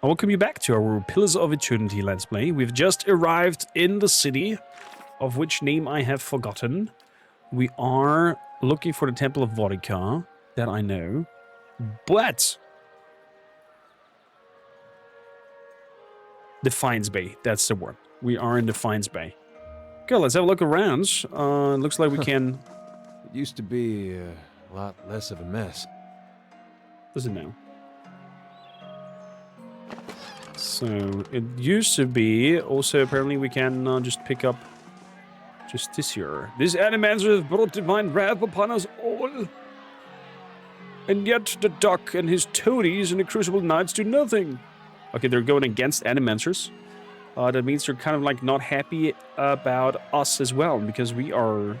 I welcome you back to our Pillars of Eternity Let's Play. We've just arrived in the city, of which name I have forgotten. We are looking for the Temple of Vodka, that I know. But Defiance Bay, that's the word. We are in Defiance Bay. Okay, let's have a look around. Looks like we can... It used to be a lot less of a mess. Does it now? So, it used to be... Also, apparently we can just pick up... Just this here. This animancer has brought divine wrath upon us all. And yet the duck and his toadies and the crucible knights do nothing. Okay, they're going against animancers. That means they're kind of like not happy about us as well, because we are,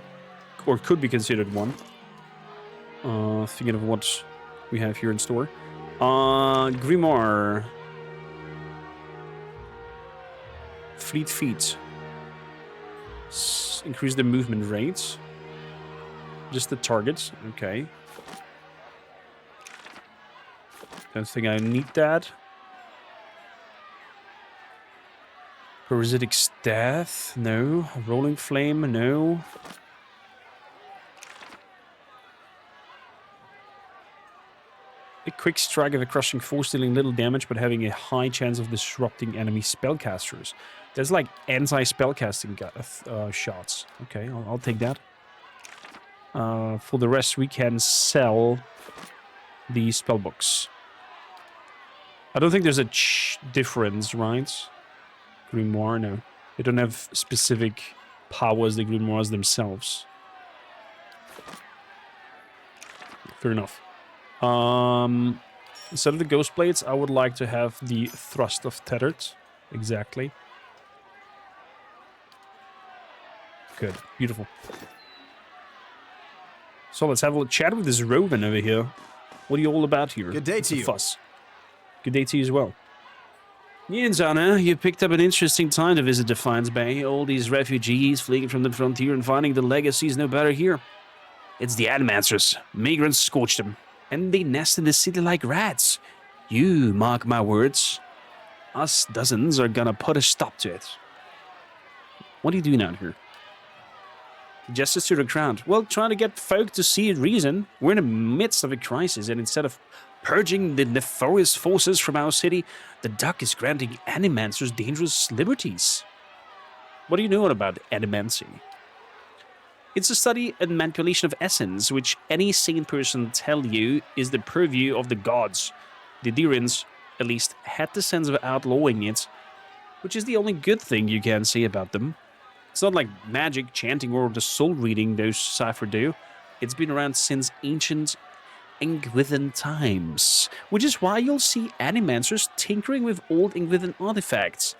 or could be considered one. Thinking of what we have here in store. Grimoire. Fleet feet. Increase the movement rate. Just the target. Okay. Don't think I need that. Parasitic Death? No. Rolling Flame? No. A quick strike of a crushing force dealing little damage but having a high chance of disrupting enemy spellcasters. There's like anti-spellcasting shots. Okay, I'll take that. For the rest, we can sell the spellbooks. I don't think there's a difference, right? Grimoire, no. They don't have specific powers, the grimoires themselves. Fair enough. Instead of the ghost blades, I would like to have the thrust of tethered. Exactly. Good. Beautiful. So let's have a little chat with this Rovan over here. What are you all about here? Good day to you. Fuss. Good day to you as well. Anna, you picked up an interesting time to visit Defiance Bay. All these refugees fleeing from the frontier and finding the legacies no better here. It's the Animancers. Migrants scorched them. And they nest in the city like rats. You mark my words. Us dozens are gonna put a stop to it. What are you doing out here? Justice to the crowd. Well, trying to get folk to see reason. We're in the midst of a crisis, and instead of purging the nefarious forces from our city, the duck is granting animancers dangerous liberties. What do you know about animancy? It's a study and manipulation of essence, which any sane person tell you is the purview of the gods. The Dirins, at least, had the sense of outlawing it, which is the only good thing you can say about them. It's not like magic, chanting, or the soul reading those cipher do. It's been around since ancient Ingwithan times, which is why you'll see animancers tinkering with old Ingwithan artifacts.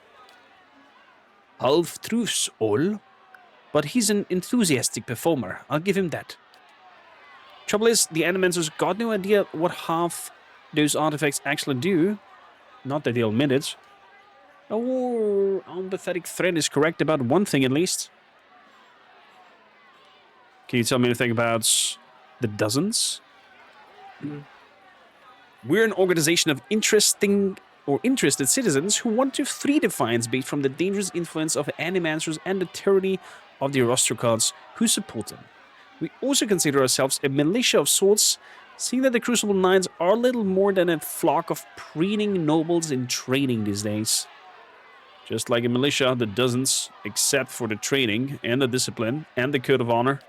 Half-truths all, but he's an enthusiastic performer, I'll give him that. Trouble is, the animancers got no idea what half those artifacts actually do. Not that they'll admit it. Oh, our pathetic thread is correct about one thing at least. Can you tell me anything about the dozens? We're an organization of interested citizens who want to free Defiance Bay from the dangerous influence of animancers and the tyranny of the aristocrats who support them. We also consider ourselves a militia of sorts, seeing that the Crucible Knights are little more than a flock of preening nobles in training these days. Just like a militia, the dozens, except for the training and the discipline and the code of honor.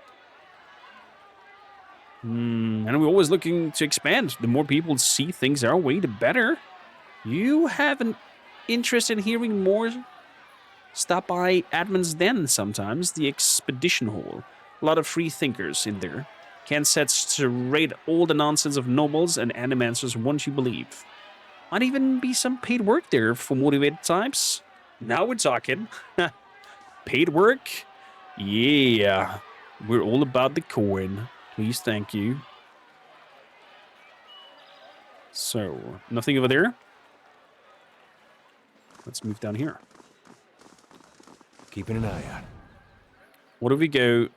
And we're always looking to expand. The more people see things our way, the better. You have an interest in hearing more? Stop by Admin's Den sometimes, the Expedition Hall. A lot of free thinkers in there. Can set straight all the nonsense of nobles and animancers once you believe. Might even be some paid work there for motivated types. Now we're talking. Paid work? Yeah. We're all about the coin. Please, thank you. So, nothing over there? Let's move down here. Keeping an eye out. What if we go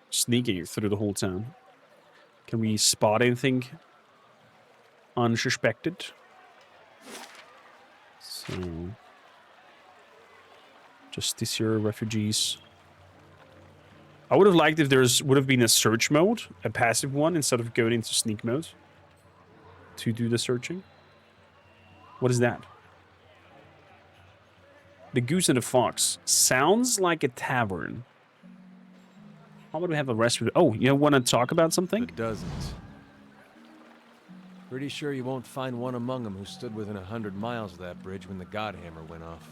sneaking through the whole town? Can we spot anything unsuspected? So, Justiciar refugees. I would have liked if would have been a search mode, a passive one, instead of going into sneak mode to do the searching. What is that? The Goose and the Fox. Sounds like a tavern. How about we have a restaurant? Oh, you want to talk about something? The dozens. Pretty sure you won't find one among them who stood within 100 miles of that bridge when the Godhammer went off.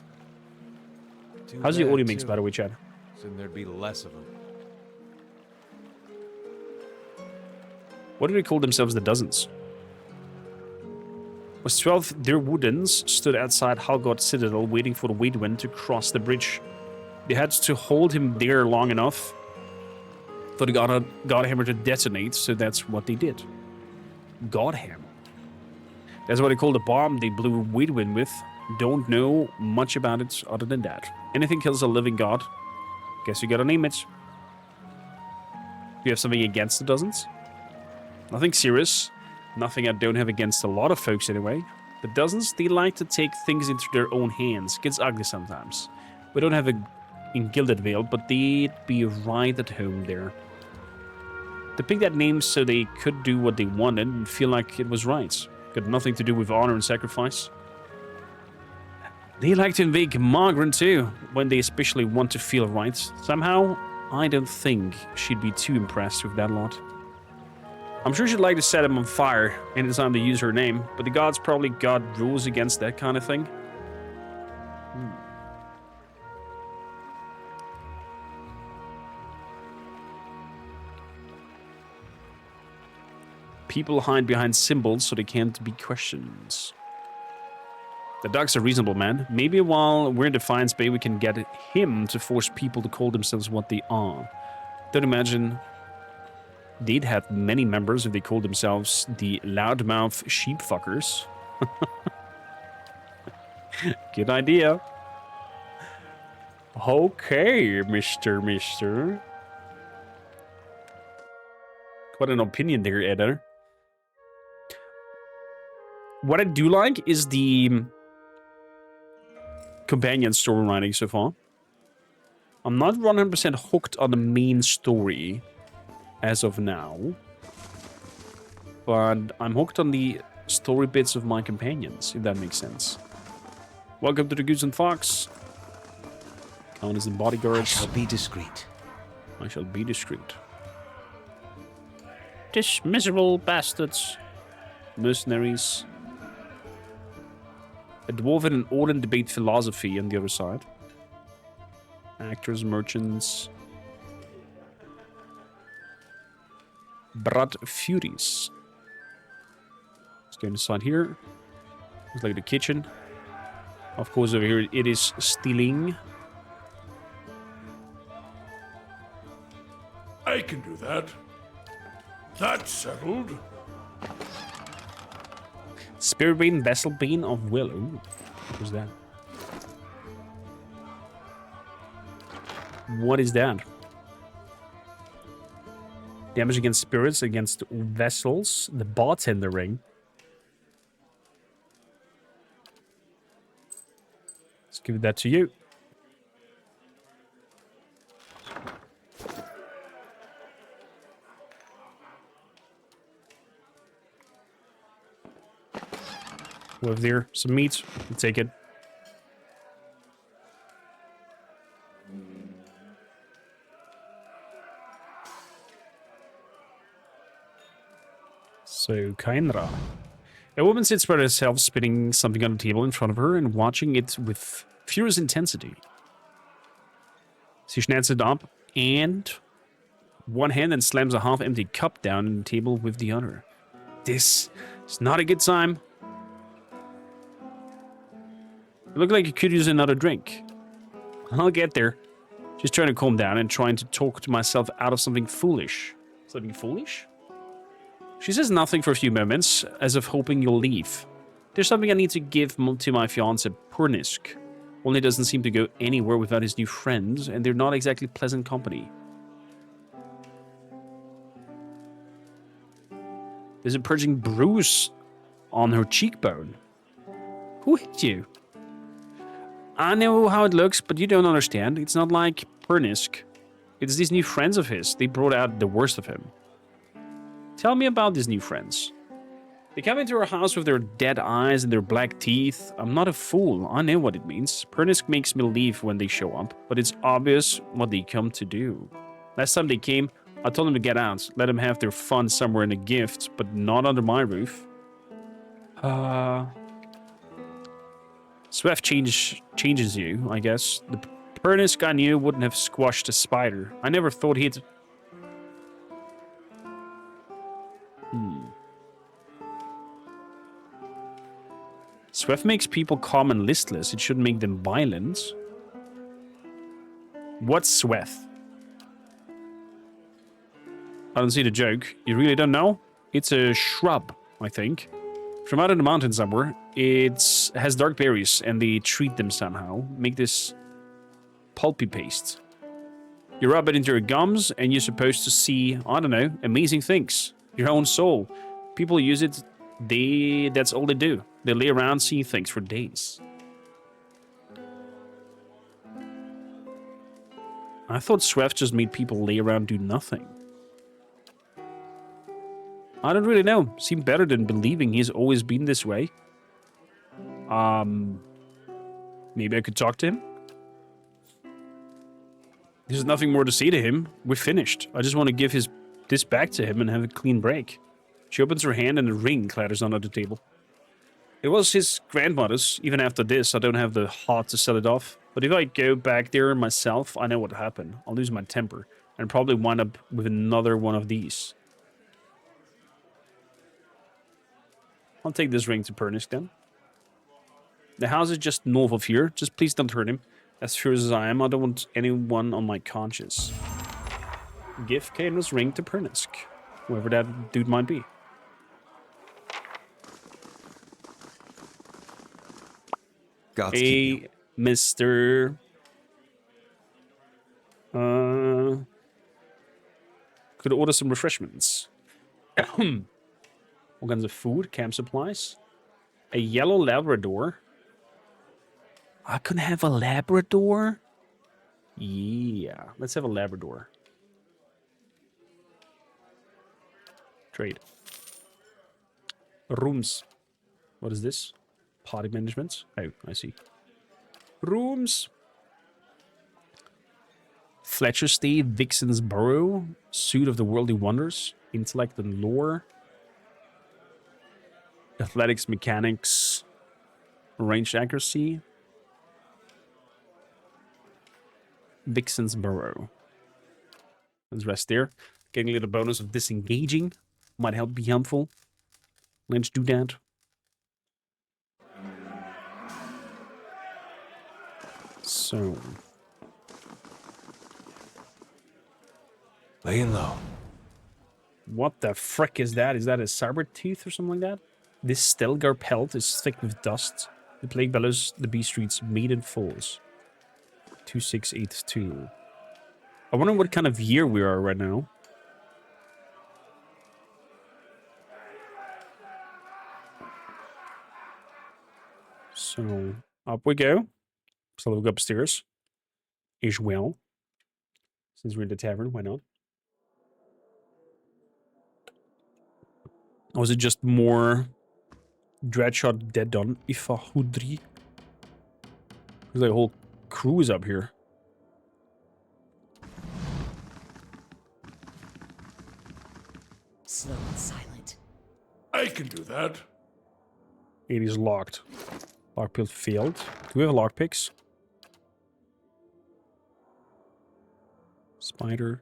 How's the audio mix, by the way, Chad? Soon there'd be less of them. What do they call themselves, the dozens? Was 12 their Woodens stood outside Halgod Citadel waiting for the Waidwind to cross the bridge. They had to hold him there long enough for the Godhammer to detonate, so that's what they did. Godhammer. That's what they call the bomb they blew Waidwind with. Don't know much about it other than that. Anything kills a living god. Guess you gotta name it. Do you have something against the dozens? Nothing serious. Nothing I don't have against a lot of folks anyway. The dozens, they like to take things into their own hands. Gets ugly sometimes. We don't have a in Gilded Vale, but they'd be right at home there. They picked that name so they could do what they wanted and feel like it was right. Got nothing to do with honor and sacrifice. They like to invoke Margaret too, when they especially want to feel right. Somehow, I don't think she'd be too impressed with that lot. I'm sure she'd like to set him on fire anytime they use her name, but the gods probably got rules against that kind of thing. People hide behind symbols so they can't be questioned. The dog's a reasonable man. Maybe while we're in Defiance Bay, we can get him to force people to call themselves what they are. Don't imagine they'd have many members if they called themselves the loudmouth sheepfuckers. Good idea. Okay, Mister. Quite an opinion there, Edda. What I do like is the companion story writing so far. I'm not 100% hooked on the main story as of now, but I'm hooked on the story bits of my companions, if that makes sense. Welcome to the Goose and Fox. Count as in bodyguards. I shall be discreet. I shall be discreet. This miserable bastards. Mercenaries. A dwarf and an Odin debate philosophy on the other side. Actors, merchants. Brad Furies. Let's go inside here. Looks like the kitchen. Of course, over here it is stealing. I can do that. That's settled. Spiritbane, Vesselbane of Will. Ooh, what was that? What is that? Damage against spirits, against vessels, the bartender ring. Let's give that to you. We have there some meat. We'll take it. So, Kainra. A woman sits by herself, spinning something on the table in front of her and watching it with furious intensity. She schnauzt it up and one hand and slams a half-empty cup down on the table with the other. This is not a good time. You look like you could use another drink. I'll get there. Just trying to calm down and trying to talk to myself out of something foolish. Something foolish? She says nothing for a few moments, as if hoping you'll leave. There's something I need to give to my fiancé, Purnisk. Only doesn't seem to go anywhere without his new friends, and they're not exactly pleasant company. There's a purging bruise on her cheekbone. Who hit you? I know how it looks, but you don't understand. It's not like Pernisk. It's these new friends of his. They brought out the worst of him. Tell me about these new friends. They come into our house with their dead eyes and their black teeth. I'm not a fool. I know what it means. Pernisk makes me leave when they show up, but it's obvious what they come to do. Last time they came, I told them to get out. Let them have their fun somewhere in a gift, but not under my roof. Swift changes you, I guess. The Pernisk I knew wouldn't have squashed a spider. I never thought he'd... Swift makes people calm and listless. It shouldn't make them violent. What's Swift? I don't see the joke. You really don't know? It's a shrub, I think. From out in the mountains somewhere. It has dark berries, and they treat them somehow. Make this pulpy paste. You rub it into your gums, and you're supposed to see, I don't know, amazing things. Your own soul. People use it, that's all they do. They lay around seeing things for days. I thought Swift just made people lay around do nothing. I don't really know. Seemed better than believing he's always been this way. Maybe I could talk to him? There's nothing more to say to him. We're finished. I just want to give this back to him and have a clean break. She opens her hand and a ring clatters onto the table. It was his grandmother's. Even after this, I don't have the heart to sell it off. But if I go back there myself, I know what happened. I'll lose my temper and probably wind up with another one of these. I'll take this ring to Pernisk then. The house is just north of here. Just please don't hurt him. As furious as I am, I don't want anyone on my conscience. Give Caden's ring to Pernisk. Whoever that dude might be. Hey, Mr. Could order some refreshments. All kinds of food, camp supplies. A yellow Labrador. I can have a Labrador? Yeah, let's have a Labrador. Trade. Rooms. What is this? Party management. Oh, I see. Rooms. Fletcher Stay, Vixen's Burrow. Suit of the Worldly Wonders. Intellect and Lore. Athletics, Mechanics. Ranged Accuracy. Vixen's Burrow. Let's rest there. Getting a little bonus of disengaging. Might be helpful. Let's do that. So. Laying low. What the frick is that? Is that a saber tooth or something like that? This Stelgar pelt is thick with dust. The plague bellows the beast streets Maiden Falls. 2682. I wonder what kind of year we are right now. So, up we go. So we'll go upstairs. As well. Since we're in the tavern, why not? Or was it just more Dreadshot dead on Ifahudri? There's like a whole crew is up here. Slow and silent. I can do that. It is locked. Lockpick failed. Do we have lockpicks? Spider.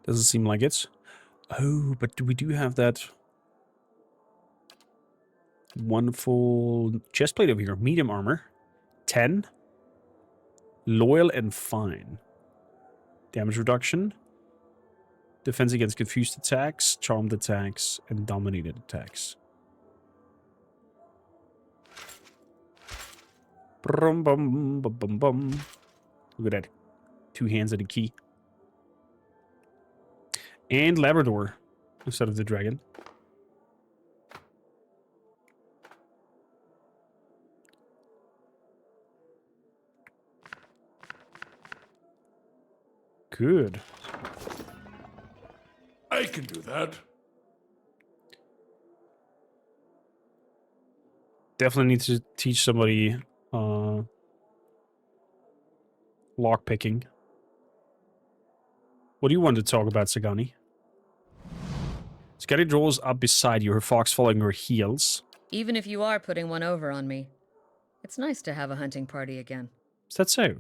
Doesn't seem like it. Oh, but we do have that wonderful chestplate over here. Medium armor. 10. Loyal and fine. Damage reduction. Defense against confused attacks, charmed attacks, and dominated attacks. Brum, bum, bum, bum, bum. Look at that. 2 hands and a key. And Labrador instead of the dragon. Good. I can do that. Definitely need to teach somebody lockpicking. What do you want to talk about, Sagani? Sagani draws up beside you, her fox following her heels. Even if you are putting one over on me, it's nice to have a hunting party again. Is that so?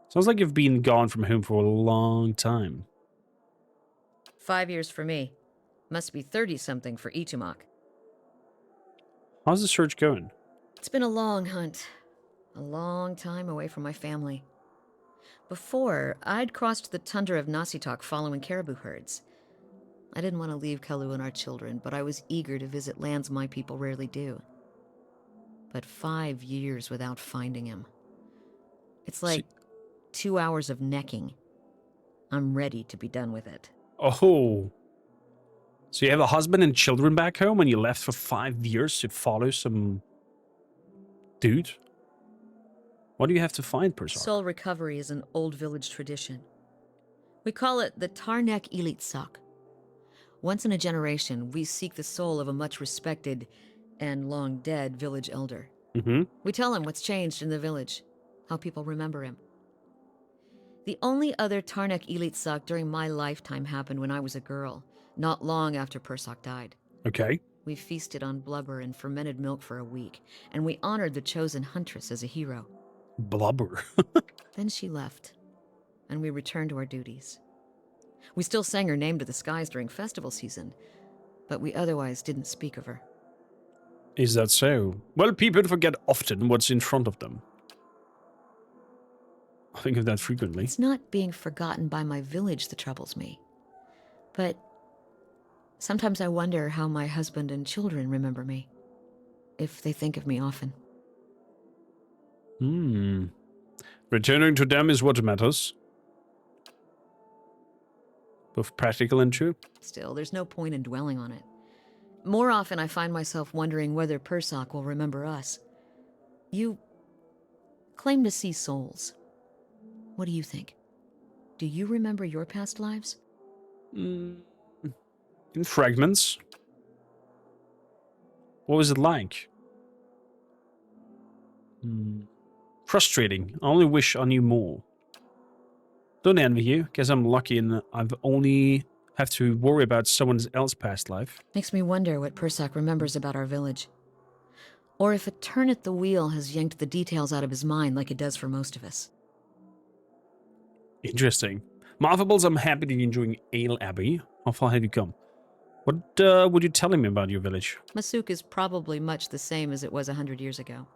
Sounds like you've been gone from home for a long time. 5 years for me. Must be 30-something for Itumak. How's the search going? It's been a long hunt. A long time away from my family. Before, I'd crossed the tundra of Nasitok following caribou herds. I didn't want to leave Kalu and our children, but I was eager to visit lands my people rarely do. But 5 years without finding him. It's like 2 hours of necking. I'm ready to be done with it. Oh. So you have a husband and children back home and you left for 5 years to follow some dude? What do you have to find, Persak? Soul recovery is an old village tradition. We call it the Tarnek Ilitsak. Once in a generation, we seek the soul of a much respected and long dead village elder. Mm-hmm. We tell him what's changed in the village, how people remember him. The only other Tarnek Ilitsak during my lifetime happened when I was a girl, not long after Persak died. Okay. We feasted on blubber and fermented milk for a week, and we honored the chosen huntress as a hero. Blubber. Then she left, and we returned to our duties. We still sang her name to the skies during festival season, but we otherwise didn't speak of her. Is that so? Well, people forget often what's in front of them. I think of that frequently. It's not being forgotten by my village that troubles me, but sometimes I wonder how my husband and children remember me, if they think of me often. Returning to them is what matters. Both practical and true. Still, there's no point in dwelling on it. More often I find myself wondering whether Persak will remember us. You claim to see souls. What do you think? Do you remember your past lives? In fragments. What was it like? Frustrating. I only wish I knew more. Don't envy you. Guess I'm lucky and I've only have to worry about someone else's past life. Makes me wonder what Persak remembers about our village. Or if a turn at the wheel has yanked the details out of his mind like it does for most of us. Interesting. Marvables, I'm happy that you're enjoying Ale Abbey. How far have you come? What would you tell me about your village? Masuk is probably much the same as it was 100 years ago.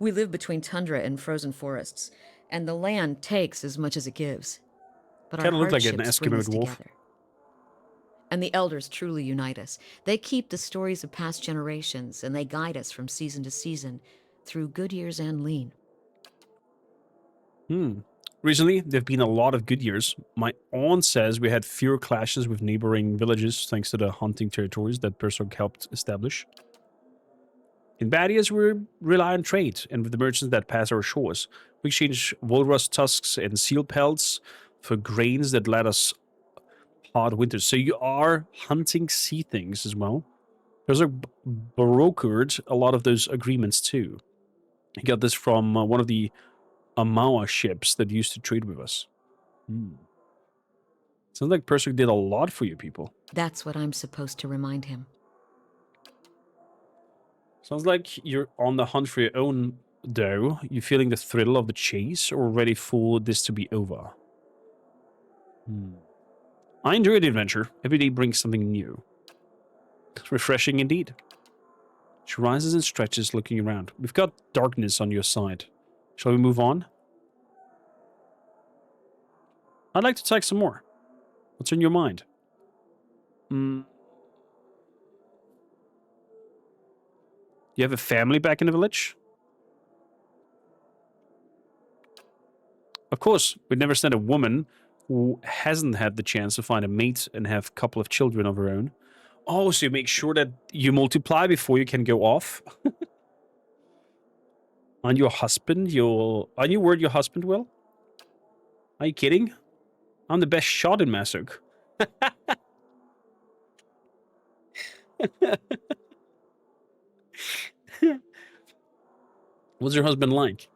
We live between tundra and frozen forests, and the land takes as much as it gives. But Kinda our look like an hardships bring Eskimo us dwarf. together. And the elders truly unite us. They keep the stories of past generations, and they guide us from season to season, through good years and lean. Recently, there have been a lot of good years. My aunt says we had fewer clashes with neighboring villages thanks to the hunting territories that Persak helped establish. In bad years, we rely on trade, and with the merchants that pass our shores. We exchange walrus tusks and seal pelts for grains that let us hard winters. So you are hunting sea things as well. Persak brokered a lot of those agreements too. He got this from one of the Amawa ships that used to trade with us. Sounds like Persak did a lot for you people. That's what I'm supposed to remind him. Sounds like you're on the hunt for your own, though. You feeling the thrill of the chase, or ready for this to be over? I enjoy the adventure. Every day brings something new. It's refreshing indeed. She rises and stretches, looking around. We've got darkness on your side. Shall we move on? I'd like to take some more. What's in your mind? You have a family back in the village? Of course, we'd never send a woman who hasn't had the chance to find a mate and have a couple of children of her own. Oh, so you make sure that you multiply before you can go off? On your husband? On your word, your husband will? Are you kidding? I'm the best shot in Masuk. What's your husband like?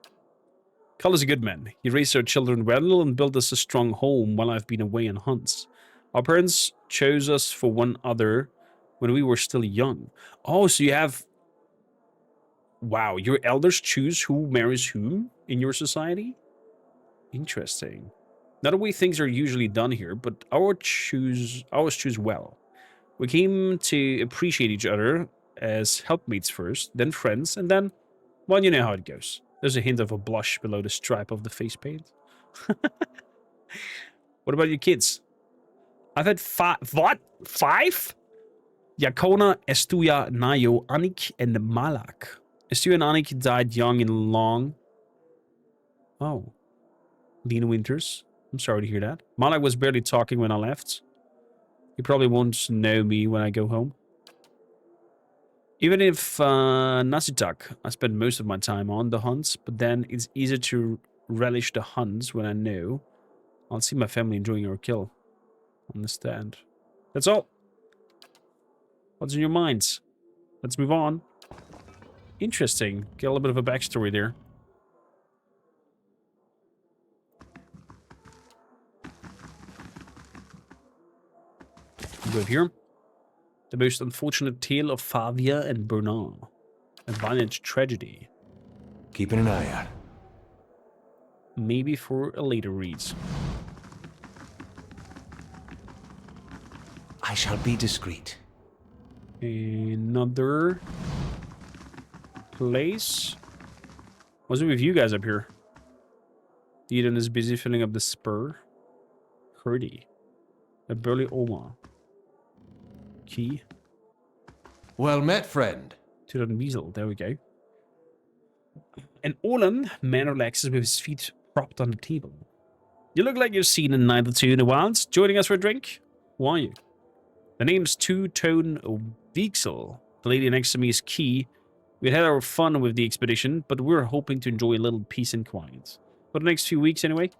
Carl is a good man. He raised our children well and built us a strong home while I've been away on hunts. Our parents chose us for one other when we were still young. Oh, so you have... Wow, your elders choose who marries whom in your society? Interesting. Not the way things are usually done here, but ours choose well. We came to appreciate each other as helpmates first, then friends, and then, well, you know how it goes. There's a hint of a blush below the stripe of the face paint. What about your kids? I've had what? 5? Yakona, Estuya, Nayo, Anik, and Malak. Estuya and Anik died young and long. Oh. Lean Winters. I'm sorry to hear that. Malak was barely talking when I left. He probably won't know me when I go home. Even if Nasitak, I spend most of my time on the hunts, but then it's easier to relish the hunts when I know I'll see my family enjoying our kill. Understand. That's all. What's in your minds? Let's move on. Interesting. Get a little bit of a backstory there. Good here. The most unfortunate tale of Favia and Bernard. A violent tragedy. Keeping an eye out. Maybe for a later read. I shall be discreet. Another place. What's it with you guys up here? Eden is busy filling up the spur. Hurdy. A burly Oma. Key. Well met, friend. To the weasel. There we go. And Olan man relaxes with his feet propped on the table. You look like you've seen a night or two in the wilds. Joining us for a drink? Who are you? The name's Two-Tone Vixel. The lady next to me is Key. We had our fun with the expedition, but we're hoping to enjoy a little peace and quiet. For the next few weeks, anyway.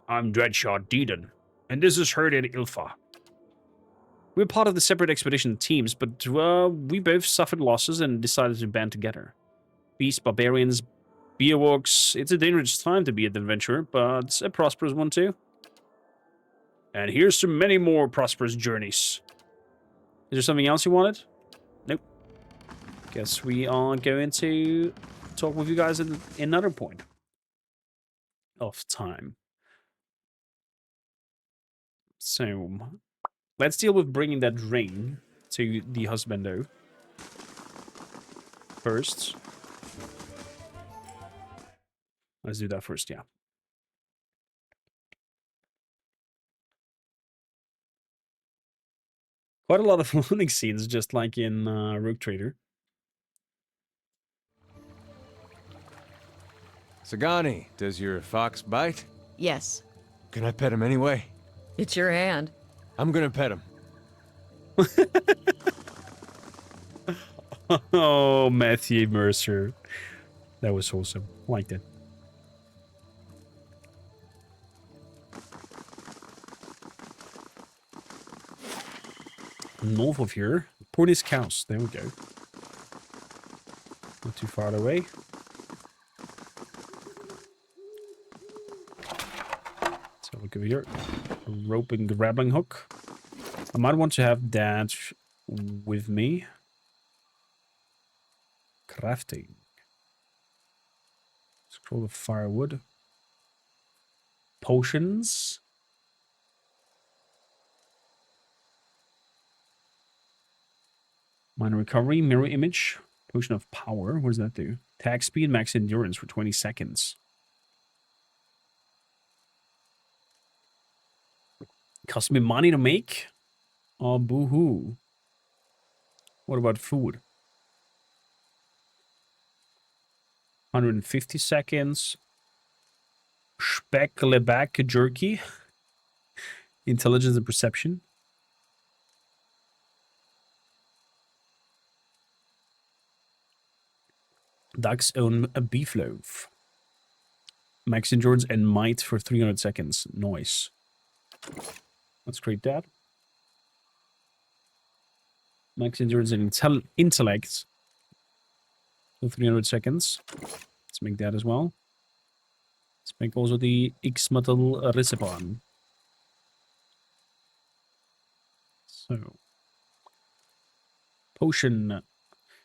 I'm Dreadshot Deedon, and this is Herd and Ilfa. We're part of the separate expedition teams, but we both suffered losses and decided to band together. Beasts, barbarians, beerwalks. It's a dangerous time to be an adventurer, but a prosperous one too. And here's to many more prosperous journeys. Is there something else you wanted? Nope. Guess we are going to talk with you guys at another point of time. So, let's deal with bringing that ring to the husbando first. Let's do that first, yeah. Quite a lot of loading scenes, just like in Rogue Trader. Sagani, does your fox bite? Yes, Can I pet him anyway? it's your hand. I'm gonna pet him. Oh, Matthew Mercer. That was awesome. Liked it. North of here, Portis Cows. There we go. Not too far away. So look over here. A rope and grappling hook. I might want to have that with me. Crafting. Scroll of firewood. Potions. Minor recovery, mirror image, potion of power. What does that do? Attack speed, max endurance for 20 seconds. Cost me money to make? Oh, boo-hoo. What about food? 150 seconds. Speckleback jerky. Intelligence and perception. Ducks own a beef loaf. Max endurance and might for 300 seconds. Nice. Let's create that. Max endurance and intellect for 300 seconds. Let's make that as well. Let's make also the Ixmatl Recipan. So. Potion.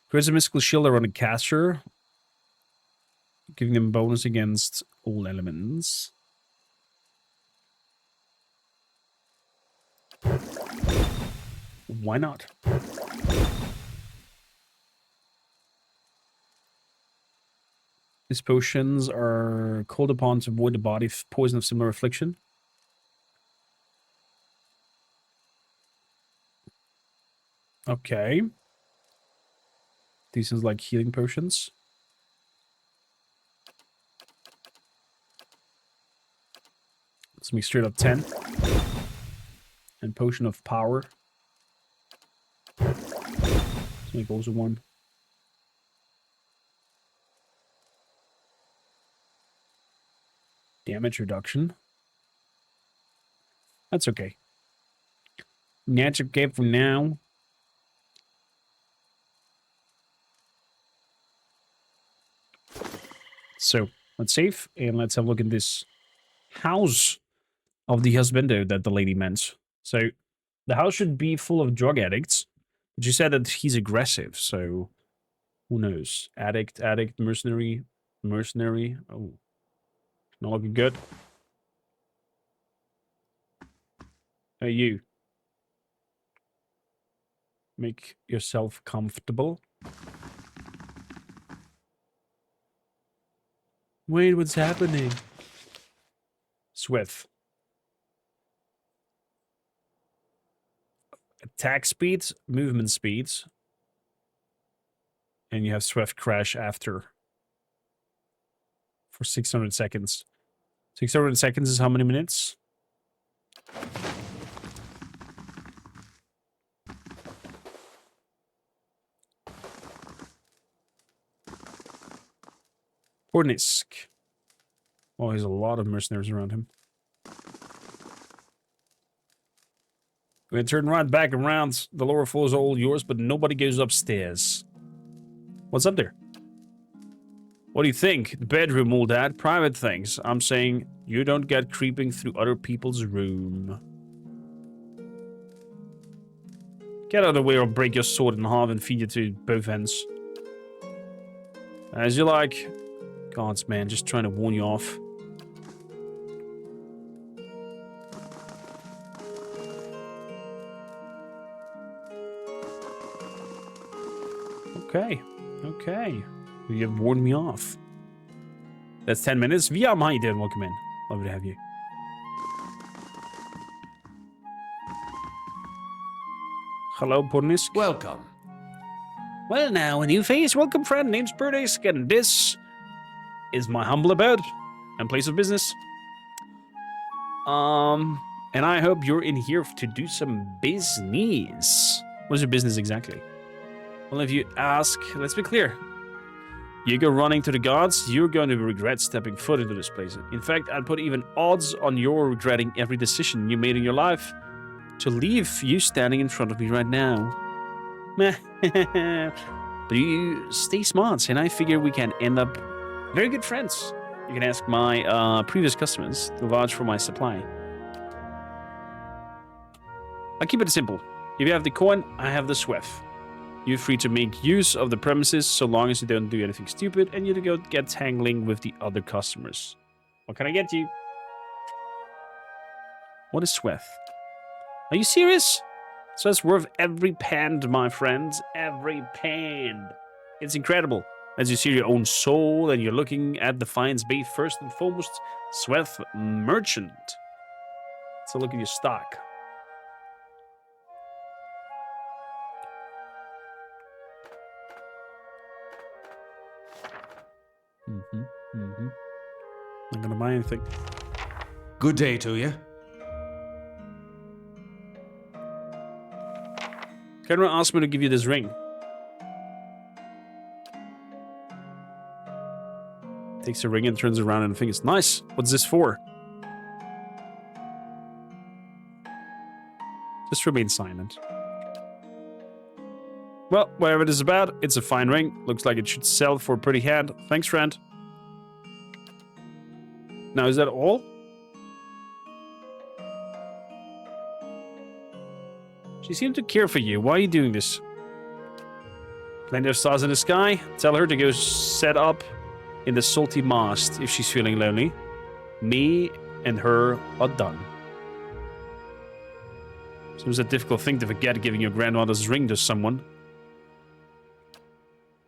Creates a mystical shield around a caster, giving them bonus against all elements. Why not? These potions are called upon to avoid the body poison of similar affliction. Okay. These is like healing potions. Let's make straight up 10. And potion of power. Let's make also 1. Damage reduction. That's okay. That's okay for now. So, let's save, and let's have a look at this house of the husbando that the lady meant. So, the house should be full of drug addicts. But you said that he's aggressive, so who knows? Addict, mercenary. Oh, not looking good. Hey, you. Make yourself comfortable. Wait, what's happening? Swift. Attack speeds, movement speeds. And you have Swift Crash after. For 600 seconds. 600 seconds is how many minutes? Pornisk. Oh, there's a lot of mercenaries around him. We're gonna turn right back around. The lower floor is all yours, but nobody goes upstairs. What's up there? What do you think? The bedroom, all that. Private things. I'm saying you don't get creeping through other people's room. Get out of the way or I'll break your sword in half and feed you to both ends. As you like. Gods, man, just trying to warn you off. Okay, okay. You have warned me off. That's 10 minutes. Viam, how you doing? Welcome in. Lovely to have you. Hello, Pornisk. Welcome. Well now, a new face. Welcome, friend. Name's Pornisk, and this is my humble abode and place of business. And I hope you're in here to do some business. What is your business exactly? Well, if you ask, let's be clear. You go running to the gods, you're going to regret stepping foot into this place. In fact, I'd put even odds on your regretting every decision you made in your life to leave you standing in front of me right now. But you stay smart, and I figure we can end up very good friends. You can ask my previous customers to vouch for my supply. I'll keep it simple. If you have the coin, I have the swift. You're free to make use of the premises so long as you don't do anything stupid and you don't go get tangling with the other customers. What can I get you? What is swift? Are you serious? So it's worth every pound, my friends. Every pound. It's incredible. As you see your own soul and you're looking at Defiance Bay first and foremost, Swift Merchant. Let's look at your stock. Not gonna buy anything. Good day to you. Kenra asked me to give you this ring. Takes a ring and turns around and thinks, nice. What's this for? Just remain silent. Well, whatever it is about, it's a fine ring. Looks like it should sell for a pretty hand. Thanks, friend. Now, is that all? She seemed to care for you. Why are you doing this? Plenty of stars in the sky. Tell her to go set up in the salty mast if she's feeling lonely. Me and her are done. Seems a difficult thing to forget, giving your grandmother's ring to someone.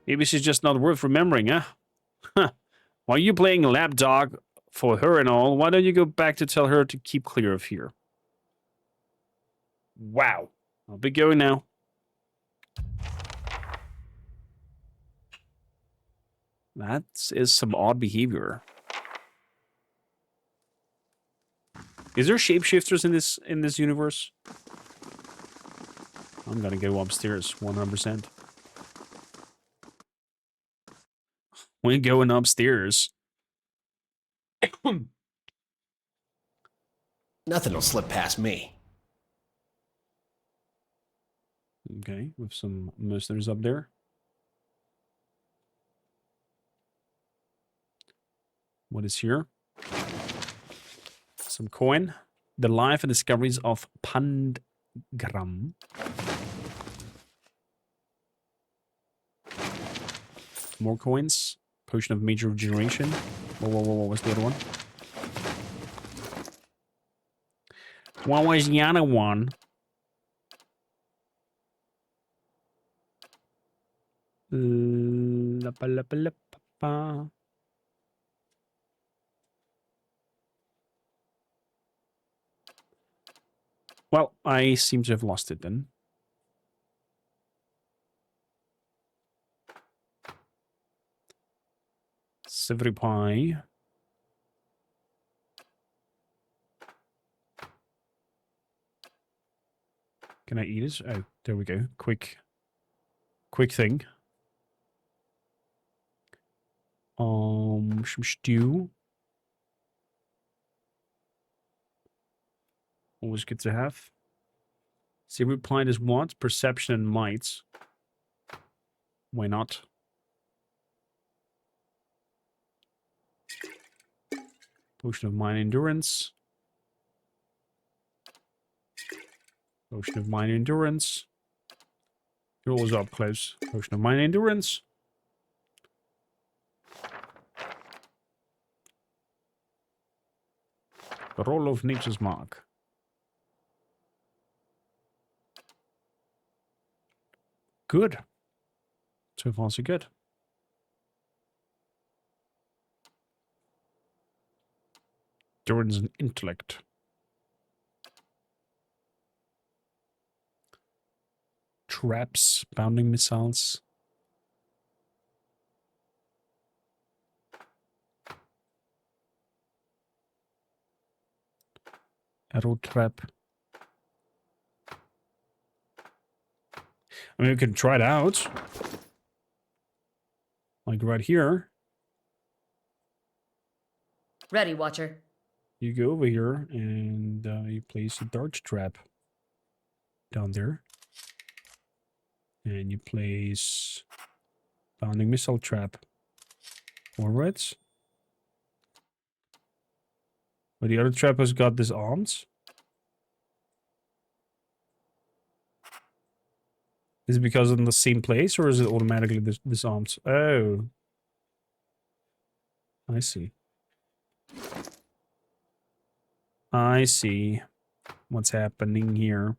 Maybe she's just not worth remembering, huh? Huh. While you playing lapdog for her and all, why don't you go back to tell her to keep clear of here? Wow. I'll be going now. That is some odd behavior. Is there shapeshifters in this universe? I'm gonna go upstairs, 100%. We're going upstairs. Nothing will slip past me. Okay, with some mercenaries up there. What is here? Some coin. The life and discoveries of Pandgram. More coins. Potion of major regeneration. Whoa, what's the other one? What was the other one? Well, I seem to have lost it then. Savory pie. Can I eat it? Oh, there we go. Quick thing. Some stew. Always good to have. Savory pie is what? Perception and might. Why not? Potion of mind endurance. Potion of mind endurance. You're always up close. Potion of mind endurance. The roll of nature's mark. Good. So far, so good. Endurance and intellect. Traps, bounding missiles. Arrow trap. I mean, we can try it out. Like right here. Ready, Watcher. You go over here and you place a dart trap down there. And you place bounding missile trap forwards. But the other trap has got disarmed. Is it because it's in the same place or is it automatically disarmed? Oh. I see. I see what's happening here.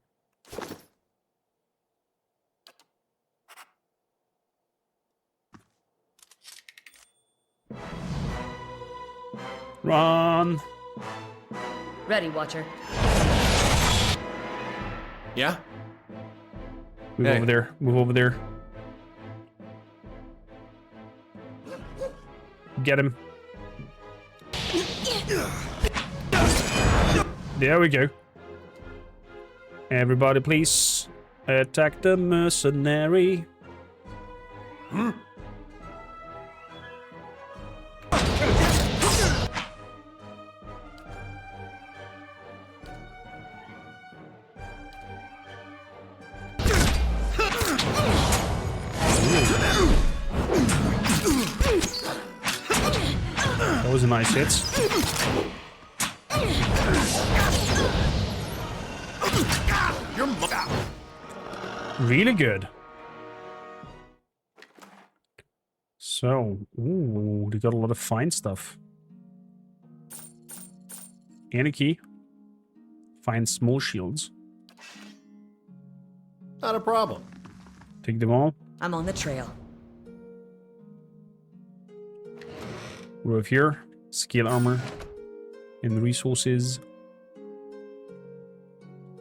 Run! Ready, Watcher. Yeah? Move Hey. over there. Move over there. Get him. There we go. Everybody, please attack the mercenary. was a nice hit. Really good. So, ooh, they got a lot of fine stuff. And a key. Find small shields. Not a problem. Take them all. I'm on the trail. We're over here. Scale armor. And resources.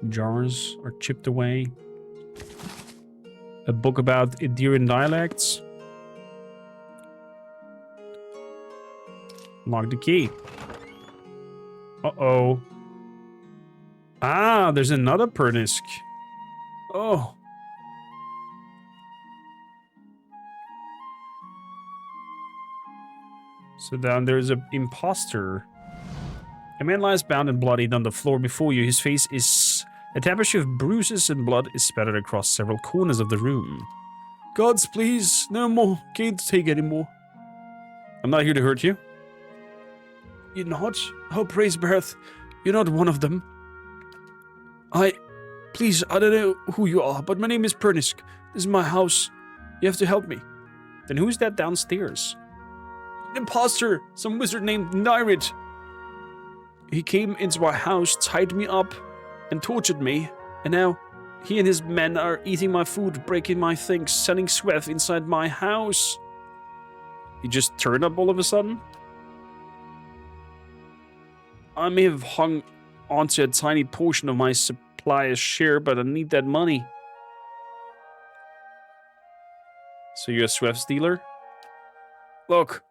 Jars are chipped away. A book about Idirian dialects. Lock the key. Uh-oh. Ah, there's another Pernisk. Oh. So down there's an imposter. A man lies bound and bloodied on the floor before you. His face is... A tapestry of bruises and blood is spattered across several corners of the room. Gods, please. No more. Can't take anymore. I'm not here to hurt you. You're not? Oh, praise Berth. You're not one of them. Please, I don't know who you are, but my name is Pernisk. This is my house. You have to help me. Then who's that downstairs? An imposter. Some wizard named Nyrid. He came into my house, tied me up, and tortured me. And now, he and his men are eating my food, breaking my things, sending sweat inside my house. He just turned up all of a sudden? I may have hung onto a tiny portion of my supplier's share, but I need that money. So you're a sweat stealer? Look,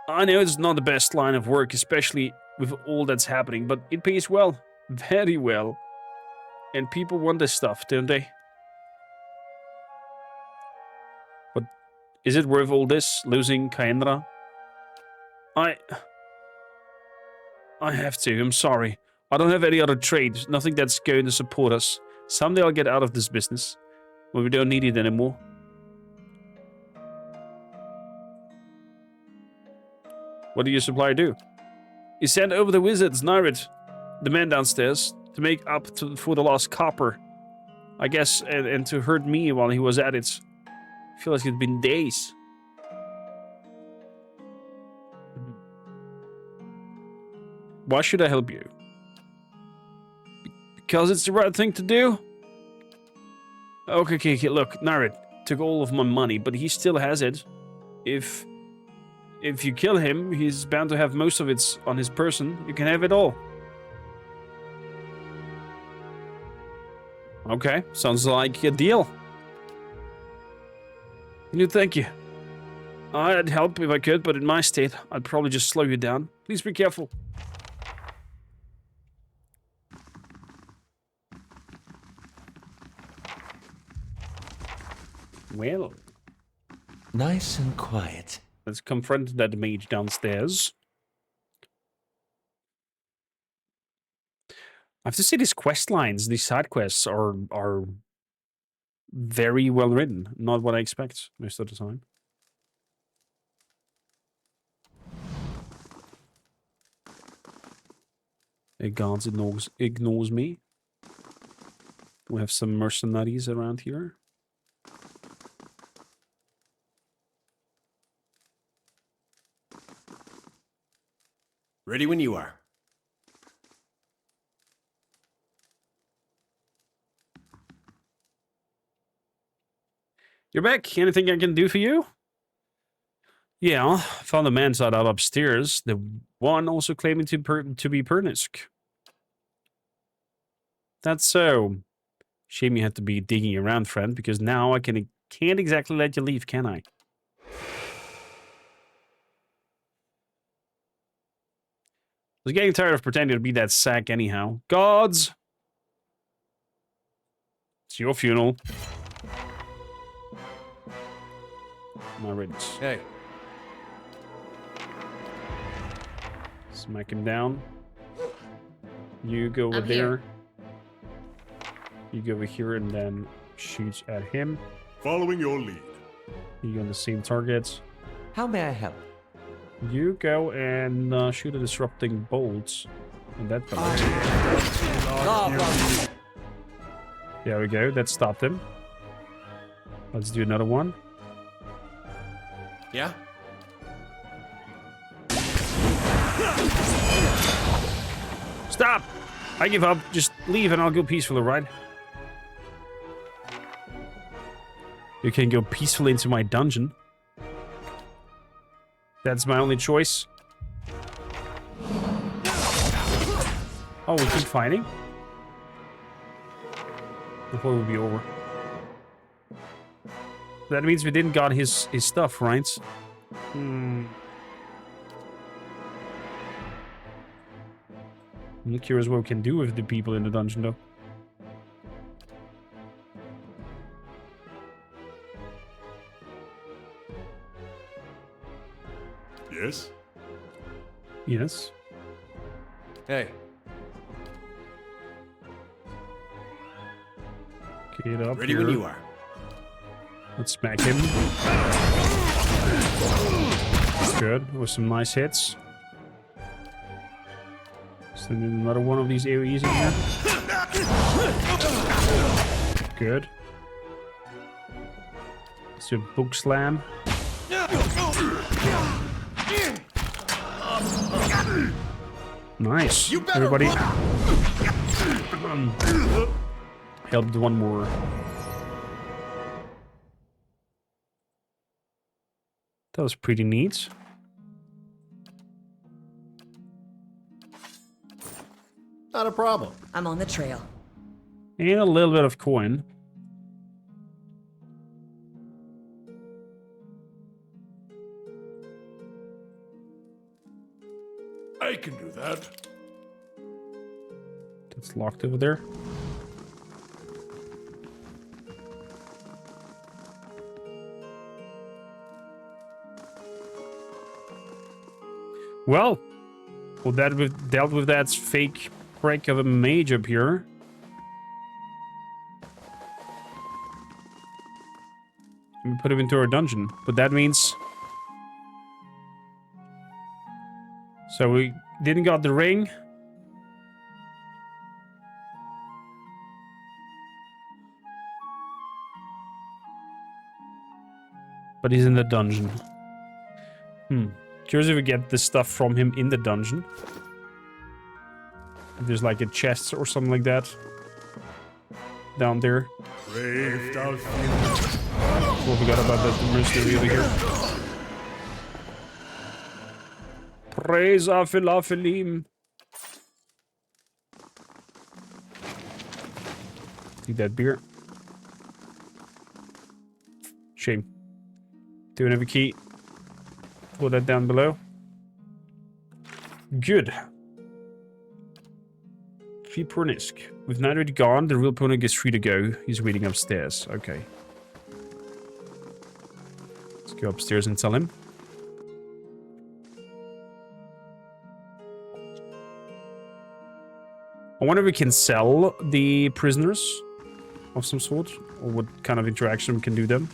I know it's not the best line of work, especially with all that's happening, but it pays well. Very well. And people want this stuff, don't they? But is it worth all this, losing Kaendra? I have to, I'm sorry. I don't have any other trade, nothing that's going to support us. Someday I'll get out of this business, when we don't need it anymore. What do your supplier do? He sent over the wizards, Nyrid, the man downstairs, to make up for the lost copper. I guess, and to hurt me while he was at it. I feel like it's been days. Why should I help you? Because it's the right thing to do? Okay, look, Nyrid took all of my money, but he still has it. If you kill him, he's bound to have most of it on his person. You can have it all. Okay, sounds like a deal. Thank you. I'd help if I could, but in my state, I'd probably just slow you down. Please be careful. Well. Nice and quiet. Let's confront that mage downstairs. I have to say, these quest lines, these side quests are very well written. Not what I expect most of the time. A guard ignores me. We have some mercenaries around here. Ready when you are. You're back. Anything I can do for you? Yeah, found a man side out upstairs. The one also claiming to be Pernisk. That's so. Shame you had to be digging around, friend, because now I can't exactly let you leave, can I? I was getting tired of pretending to be that sack anyhow. Gods! It's your funeral. My riddance. Hey. Smack him down. You go over I'm there. here. You go over here and then shoot at him. Following your lead. You go on the same target. How may I help? You go and shoot a disrupting bolt. And that fella. There we go. That stopped him. Let's do another one. Yeah? Stop! I give up. Just leave and I'll go peacefully, right? You can go peacefully into my dungeon. That's my only choice. Oh, we keep fighting? I thought it would be over. That means we didn't got his stuff, right? Hmm. I'm curious what we can do with the people in the dungeon, though. Yes? Yes. Hey, Get up Ready here. when you are. Let's smack him. Good. With some nice hits. Send in another one of these AoEs in here. Good. Let's do a book slam. Nice. Everybody. Helped one more. That was pretty neat. Not a problem. I'm on the trail. And a little bit of coin. I can do that. That's locked over there. Well, that we've dealt with that fake prick of a mage up here. We put him into our dungeon, but that means... So we didn't got the ring. But he's in the dungeon. Curious if we get the stuff from him in the dungeon. If there's like a chest or something like that. Down there. Brave Dolphin. What we got about that rooster over here. Praise Aphilim. Take that beer. Shame. Don't have a key. Put that down below. Good. Fipornisk. With Nightride gone, the real opponent gets free to go. He's waiting upstairs. Okay. Let's go upstairs and tell him. I wonder if we can sell the prisoners of some sort, or what kind of interaction we can do them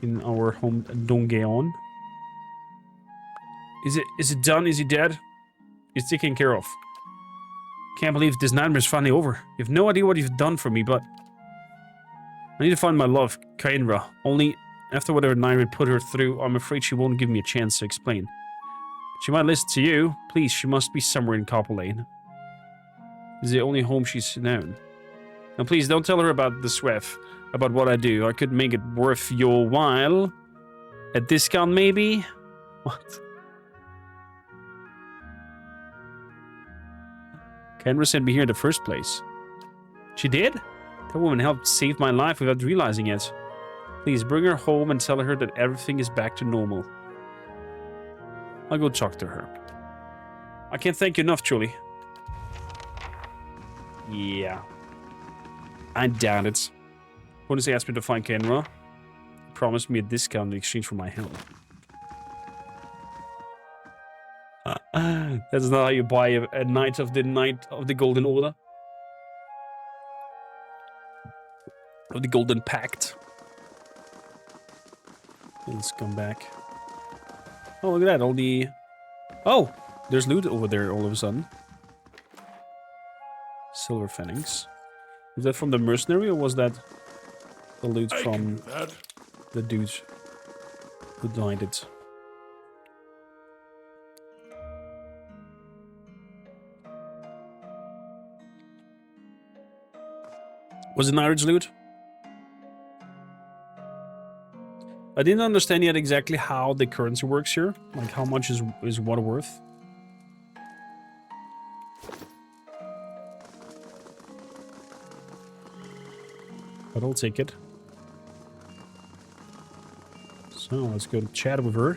in our home donjon. Is it done? Is he dead? He's taken care of. Can't believe this nightmare's finally over. You have no idea what you've done for me, but I need to find my love, Kainra. Only after whatever Nightride put her through, I'm afraid she won't give me a chance to explain. She might listen to you. Please, she must be somewhere in Copper Lane. This is the only home she's known. Now please, don't tell her about the Swift, about what I do. I could make it worth your while. A discount, maybe? What? Kenra sent me here in the first place. She did? That woman helped save my life without realizing it. Please, bring her home and tell her that everything is back to normal. I'll go talk to her. I can't thank you enough, Julie. Yeah. I doubt it. Once he asked me to find Kenra, he promised me a discount in exchange for my help. That's not how you buy a Knight of the Golden Order. Of the Golden Pact. Let's come back. Oh, look at that. All the Oh, there's loot over there all of a sudden. Silver Phoenix. Is that from the mercenary or was that the loot I can from do that. the dude who died it? Was it Nairid's loot? I didn't understand yet exactly how the currency works here. Like how much is what worth. But I'll take it. So let's go chat with her.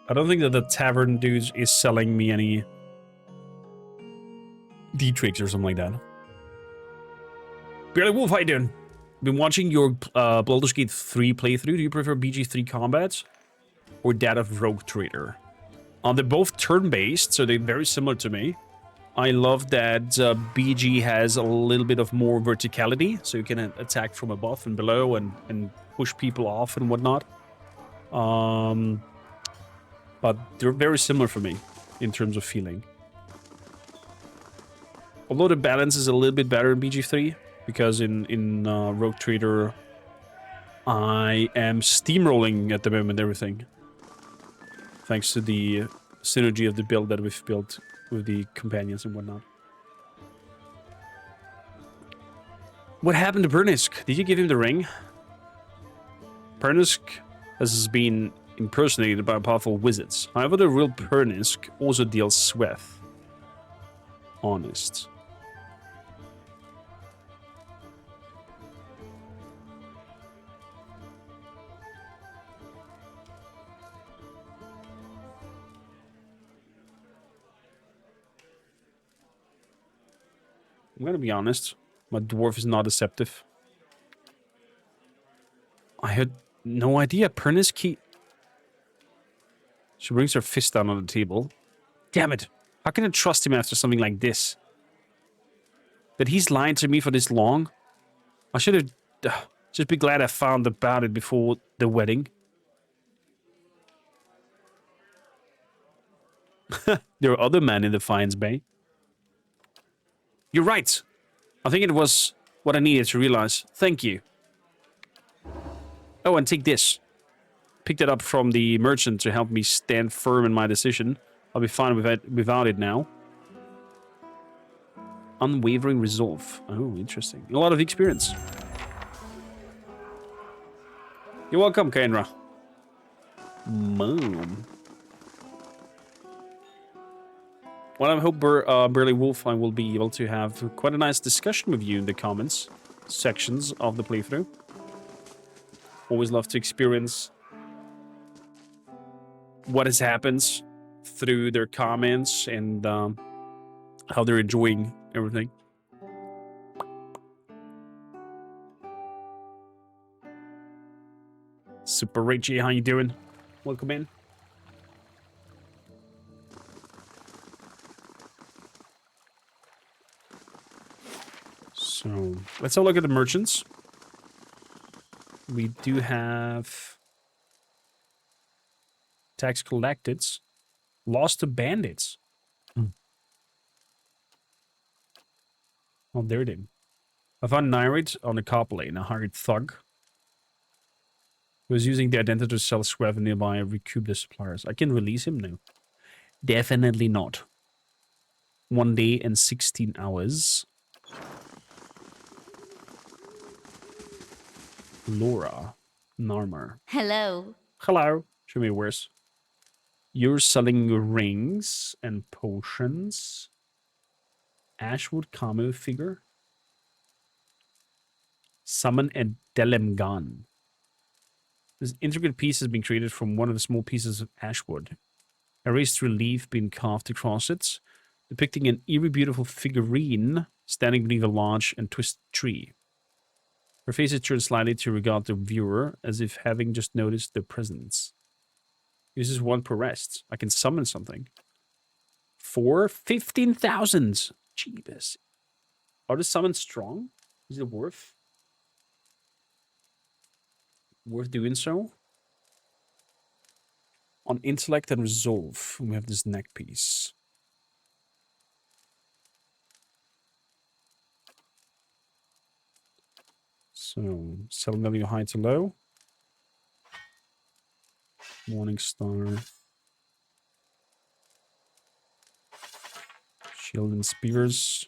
I don't think that the tavern dude is selling me any D-tricks or something like that. Barely Wolf, how you doing? Been watching your Baldur's Gate 3 playthrough. Do you prefer BG3 combats or that of Rogue Trader? They're both turn-based, so they're very similar to me. I love that BG has a little bit of more verticality, so you can attack from above and below and push people off and whatnot. But they're very similar for me in terms of feeling. Although the balance is a little bit better in BG3, because in Rogue Trader, I am steamrolling at the moment everything. Thanks to the synergy of the build that we've built with the companions and whatnot. What happened to Pernisk? Did you give him the ring? Pernisk has been impersonated by powerful wizards. However, the real Pernisk also deals sweat. Honest. I'm gonna be honest. My dwarf is not deceptive. I had no idea. Pernisk key. She brings her fist down on the table. Damn it. How can I trust him after something like this? That he's lying to me for this long? I should have... just be glad I found about it before the wedding. There are other men in the Defiance Bay. You're right. I think it was what I needed to realize. Thank you. Oh, and take this. Picked it up from the merchant to help me stand firm in my decision. I'll be fine without it now. Unwavering resolve. Oh, interesting. A lot of experience. You're welcome, Kainra. Mom. Well, I hope Burly Wolf I will be able to have quite a nice discussion with you in the comments sections of the playthrough. Always love to experience what has happened through their comments and how they're enjoying everything. Super Richie, how you doing? Welcome in. So, let's have a look at the merchants. We do have tax collected, lost to bandits. Oh, there it is. I found Nairid on the cop lane, a hired thug who was using the identity to sell scrap nearby and recoup the suppliers. I can release him now. Definitely not. 1 day and 16 hours. Laura. Narmer. Hello. Hello. Show me yours. You're selling rings and potions. Ashwood Camu figure. Summon a Delemgan. This intricate piece has been created from one of the small pieces of ashwood. A raised relief being carved across it, depicting an eerie beautiful figurine standing beneath a large and twisted tree. Her face is turned slightly to regard the viewer, as if having just noticed their presence. Uses 1 per rest. I can summon something. For 15,000! Jeebus. Are the summons strong? Is it worth doing so? On intellect and resolve, we have this neck piece. So, sell value high to low. Morning Star. Shield and Spears.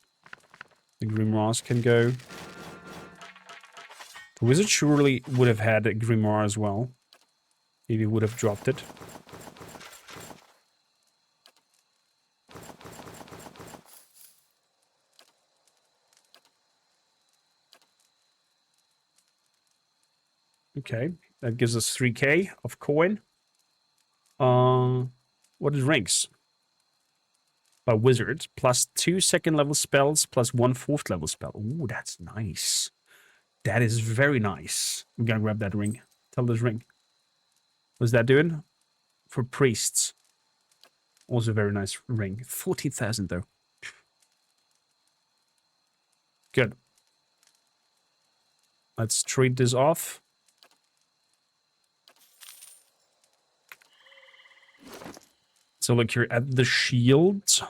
The Grimoires can go. The Wizard surely would have had a Grimoire as well. If he would have dropped it. Okay, that gives us 3k of coin. What is ranks? By wizard, plus 2 second level spells, plus 1 fourth level spell. Ooh, that's nice. That is very nice. I'm gonna grab that ring. Tell this ring. What's that doing? For priests. Also a very nice ring. 14,000 though. Good. Let's trade this off. So look here at the shield.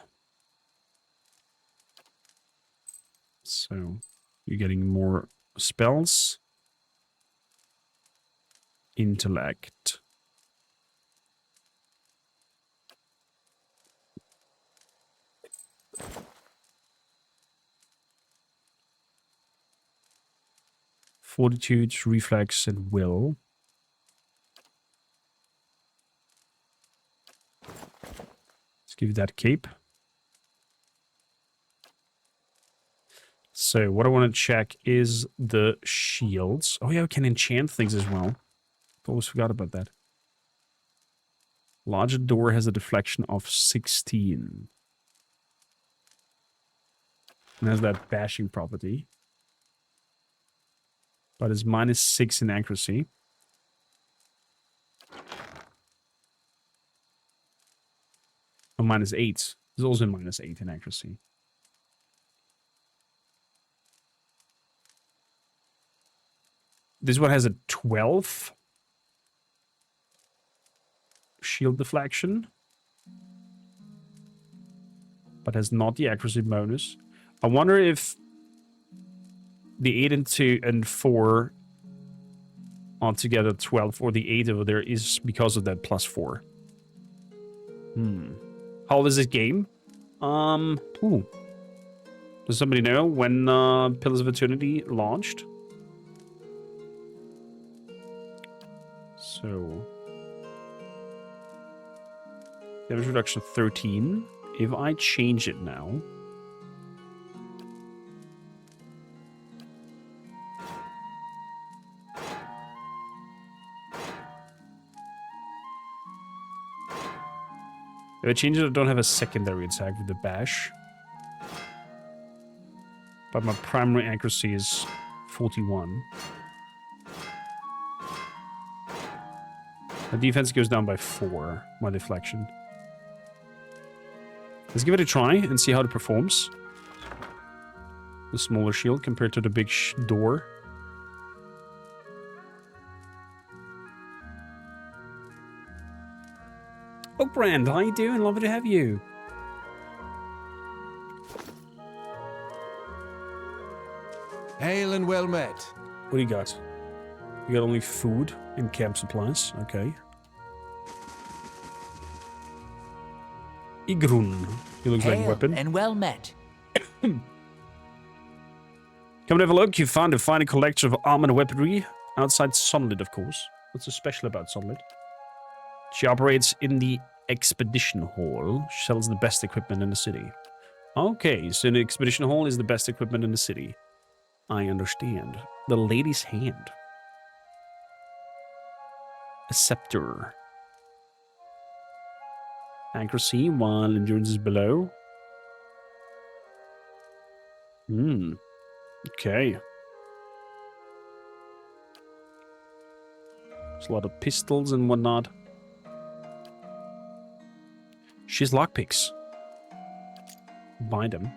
So you're getting more spells. Intellect. Fortitude, reflex, and will. Let's give that cape. So what I want to check is the shields. Oh yeah, we can enchant things as well. Always forgot about that. Larger door has a deflection of 16. And has that bashing property. But it's -6 in accuracy. Oh, -8. It's also -8 in accuracy. This one has a 12 shield deflection, but has not the accuracy bonus. I wonder if the 8 and 2 and 4 altogether 12, or the 8 over there is because of that +4. How old is this game? Ooh. Does somebody know when Pillars of Eternity launched? So, damage reduction 13. If I change it now, if I change it, I don't have a secondary attack with the bash. But my primary accuracy is 41. The defense goes down by 4, my deflection. Let's give it a try and see how it performs. The smaller shield compared to the big door. Oh, Brand, how you doing? Lovely to have you. Hail and well met. What do you got? You got only food and camp supplies. Okay. Igrun. He looks like a weapon. And well met. Come and have a look. You found a fine collection of armor and weaponry outside Sunlit, of course. What's so special about Sunlit? She operates in the Expedition Hall. She sells the best equipment in the city. Okay, so the Expedition Hall is the best equipment in the city. I understand. The Lady's Hand. A scepter. Accuracy while endurance is below. Okay. There's a lot of pistols and whatnot. She's lockpicks. Buy them.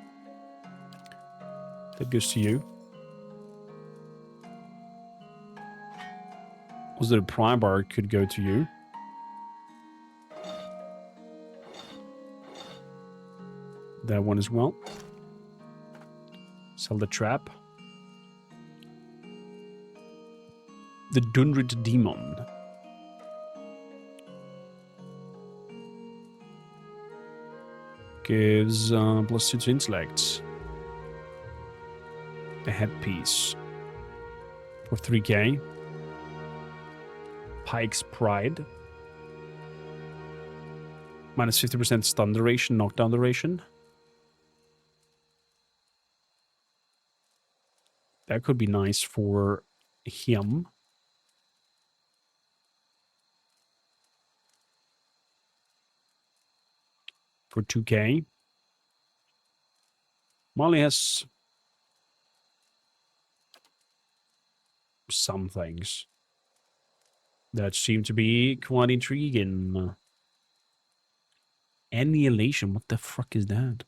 That goes to you. Was there a pry bar could go to you? that one as well. Sell the trap. The Dundred Demon. Gives +2 to intellect. The headpiece. For 3k. Pike's Pride. Minus 50% stun duration, knockdown duration. That could be nice for him. For 2k. Molly has some things that seem to be quite intriguing. Annihilation, what the fuck is that?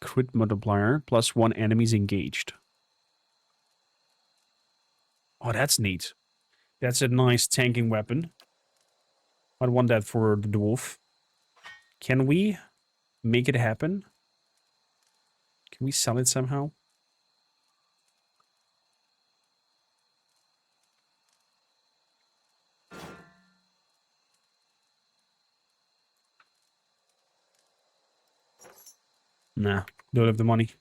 Crit multiplier, +1 enemies engaged. Oh, that's neat. That's a nice tanking weapon. I'd want that for the dwarf. Can we make it happen? Can we sell it somehow? Nah, don't have the money.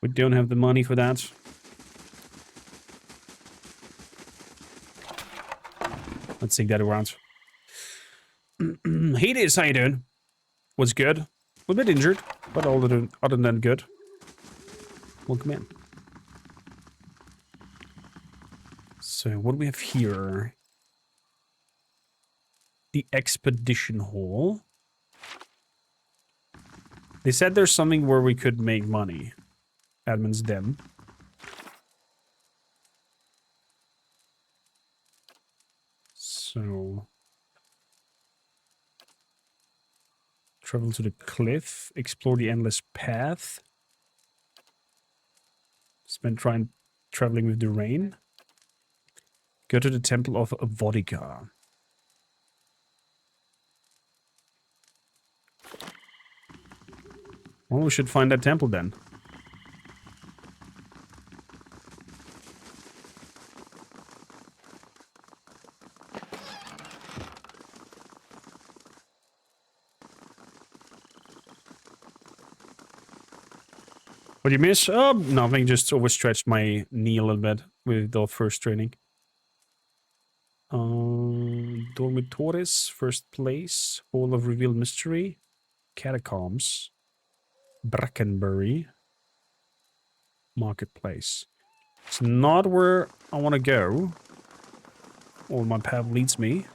We don't have the money for that. Let's take that around. Hades, how you doing? Was good. A bit injured, but other than good. Welcome in. So, what do we have here? The Expedition Hall. They said there's something where we could make money. Admin's Den. So... travel to the cliff. Explore the endless path. Spend time traveling with the rain. Go to the Temple of Vodika. Well, we should find that temple then. What do you miss? Nothing, just overstretched my knee a little bit with the first training. Dormitories, first place. Hall of Revealed Mystery. Catacombs. Brackenbury. Marketplace. It's not where I want to go. Or my path leads me.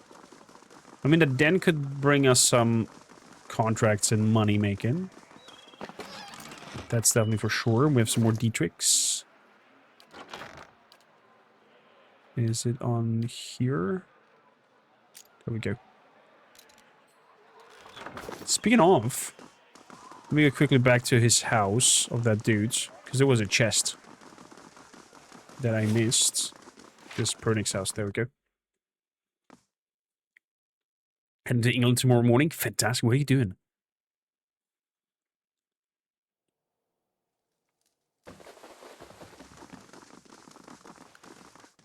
I mean, the den could bring us some contracts and money making. That's definitely for sure. We have some more D-tricks. Is it on here? There we go. Speaking of, let me go quickly back to his house of that dude, because there was a chest that I missed. This Pernix house, there we go. Heading to England tomorrow morning. Fantastic. What are you doing?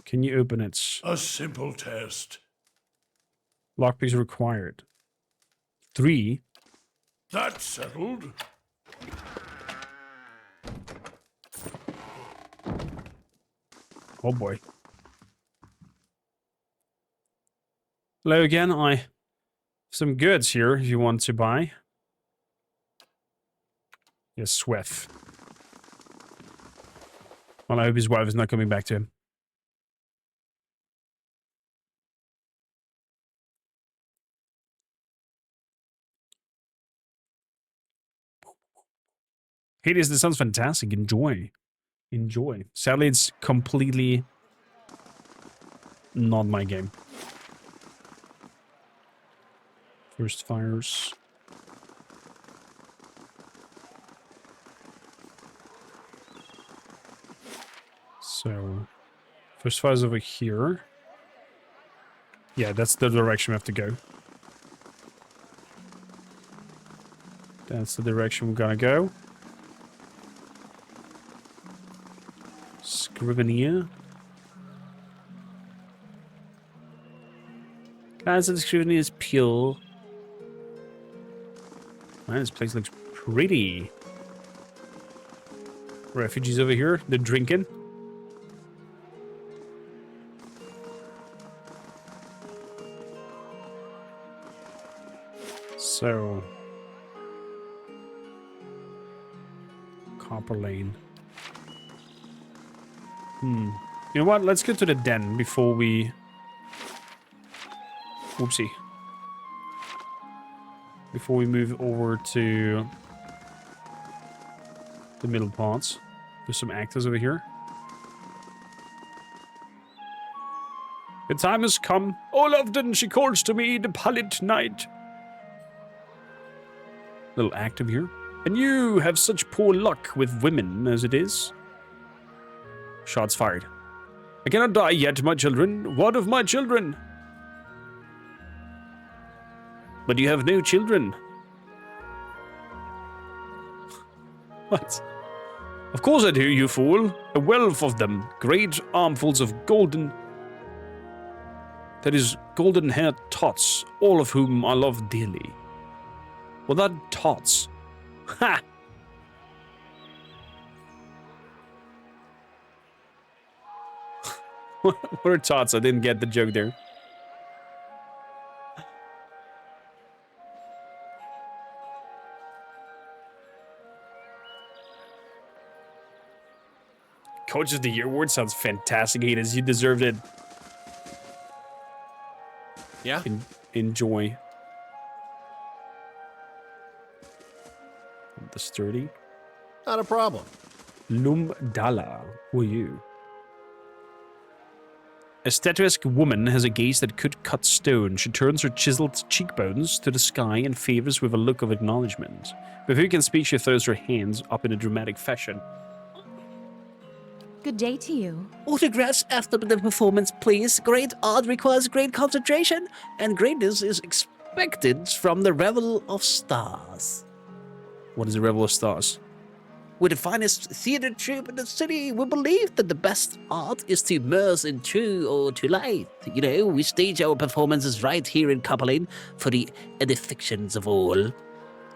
Can you open it? A simple test. Lockpicks required. 3. That's settled. Oh boy. Hello again. I have some goods here if you want to buy. Yes, Swift. Well, I hope his wife is not coming back to him. Hades, this sounds fantastic. Enjoy. Enjoy. Sadly, it's completely not my game. First fires. So, first fires over here. Yeah, that's the direction we have to go. That's the direction we're gonna go. Scrivener. Guys, the Scrivener is pure. Man, this place looks pretty. Refugees over here, they're drinking. So, Copper Lane. You know what? Let's get to the den before we... Oopsie. Before we move over to the middle parts. There's some actors over here. The time has come. All often she calls to me, the pallid night. Little active here. And you have such poor luck with women as it is. Shots fired. I cannot die yet, my children. What of my children? But you have no children. What? Of course I do, you fool. A wealth of them. Great armfuls of golden... That is, golden-haired tots, all of whom I love dearly. Well, that tots. Ha! What are tots? I didn't get the joke there. Coach of the Year award sounds fantastic, Hades. You deserved it. Yeah? Enjoy. The sturdy. Not a problem. Lumdala. Who are you? A statuesque woman has a gaze that could cut stone. She turns her chiseled cheekbones to the sky and favors with a look of acknowledgement. Before you can speak, she throws her hands up in a dramatic fashion. Good day to you. Autographs after the performance, please. Great art requires great concentration, and greatness is expected from the Revel of Stars. What is the Revel of Stars? We're the finest theater troupe in the city. We believe that the best art is to immerse in true or to light. You know, we stage our performances right here in Copperlane for the edifications of all.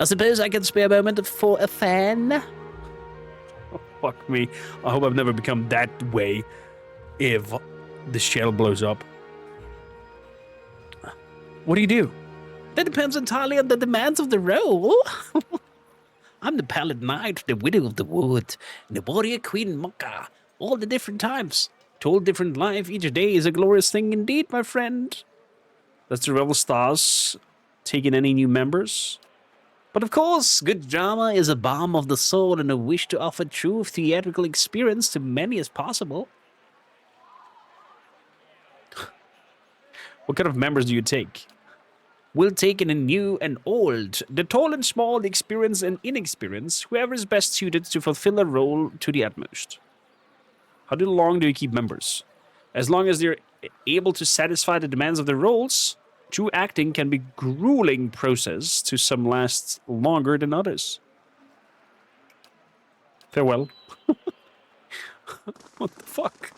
I suppose I can spare a moment for a fan. Oh, fuck me. I hope I've never become that way if the shell blows up. What do you do? That depends entirely on the demands of the role. I'm the Pallid Knight, the Widow of the Wood, and the Warrior Queen Mokka. All the different types. Told different life, each day is a glorious thing indeed, my friend. That's the Rebel Stars taking any new members? But of course, good drama is a balm of the soul and a wish to offer true theatrical experience to many as possible. What kind of members do you take? We'll take in a new and old, the tall and small, the experienced and inexperienced, whoever is best suited to fulfill a role to the utmost. How long do you keep members? As long as they're able to satisfy the demands of their roles, true acting can be a grueling process to some last longer than others. Farewell. What the fuck?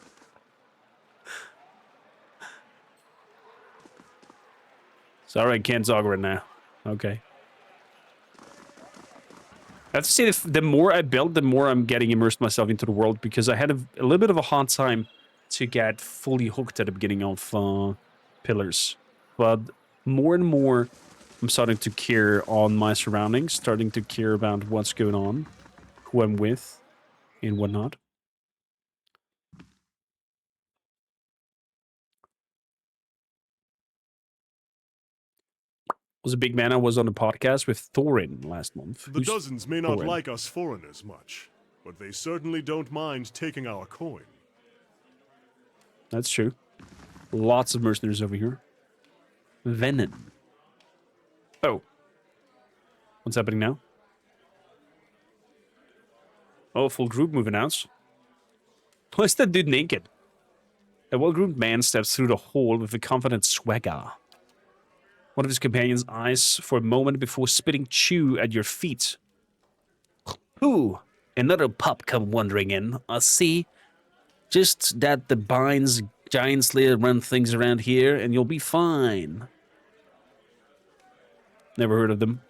Sorry, I can't talk right now. Okay. I have to say, the more I build, the more I'm getting immersed myself into the world, because I had a little bit of a hard time to get fully hooked at the beginning of Pillars. But more and more, I'm starting to care on my surroundings, starting to care about what's going on, who I'm with, and whatnot. Was a big man. I was on a podcast with Thorin last month. The dozens may not Thorin? like us foreigners much, but they certainly don't mind taking our coin. That's true. Lots of mercenaries over here. Venom. Oh. What's happening now? Oh, full group move announced. Why is that dude naked? A well-groomed man steps through the hall with a confident swagger. One of his companions eyes for a moment before spitting chew at your feet. Ooh, another pup come wandering in. I see. Just that the binds giant slayer run things around here, and you'll be fine. Never heard of them.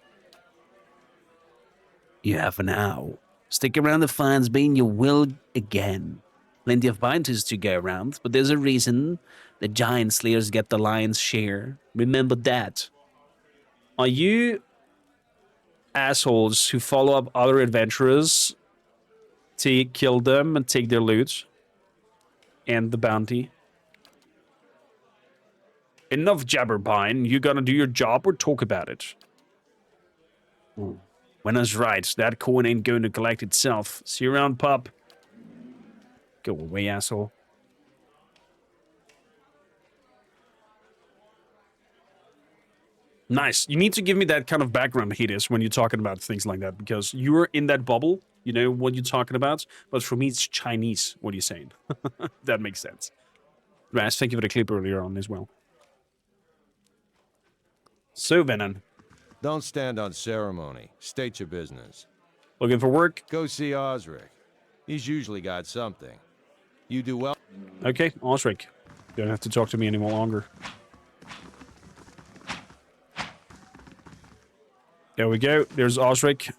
You have now. Stick around the Defiance Bay and you will again. Plenty of binders to go around, but there's a reason the giant slayers get the lion's share. Remember that. Are you assholes who follow up other adventurers to kill them and take their loot and the bounty? Enough jabberpine. You gonna do your job or talk about it? When I was right, that coin ain't going to collect itself. See you around, pup. Go away, asshole. Nice. You need to give me that kind of background, Hades, when you're talking about things like that, because you're in that bubble, you know what you're talking about, but for me it's Chinese, what you're saying. That makes sense. Raz, thank you for the clip earlier on as well. So, Venom, Don't stand on ceremony. State your business. looking for work? Go see Osric. He's usually got something. You do well. Okay, Osric. Don't have to talk to me any more longer. There we go. There's Osric.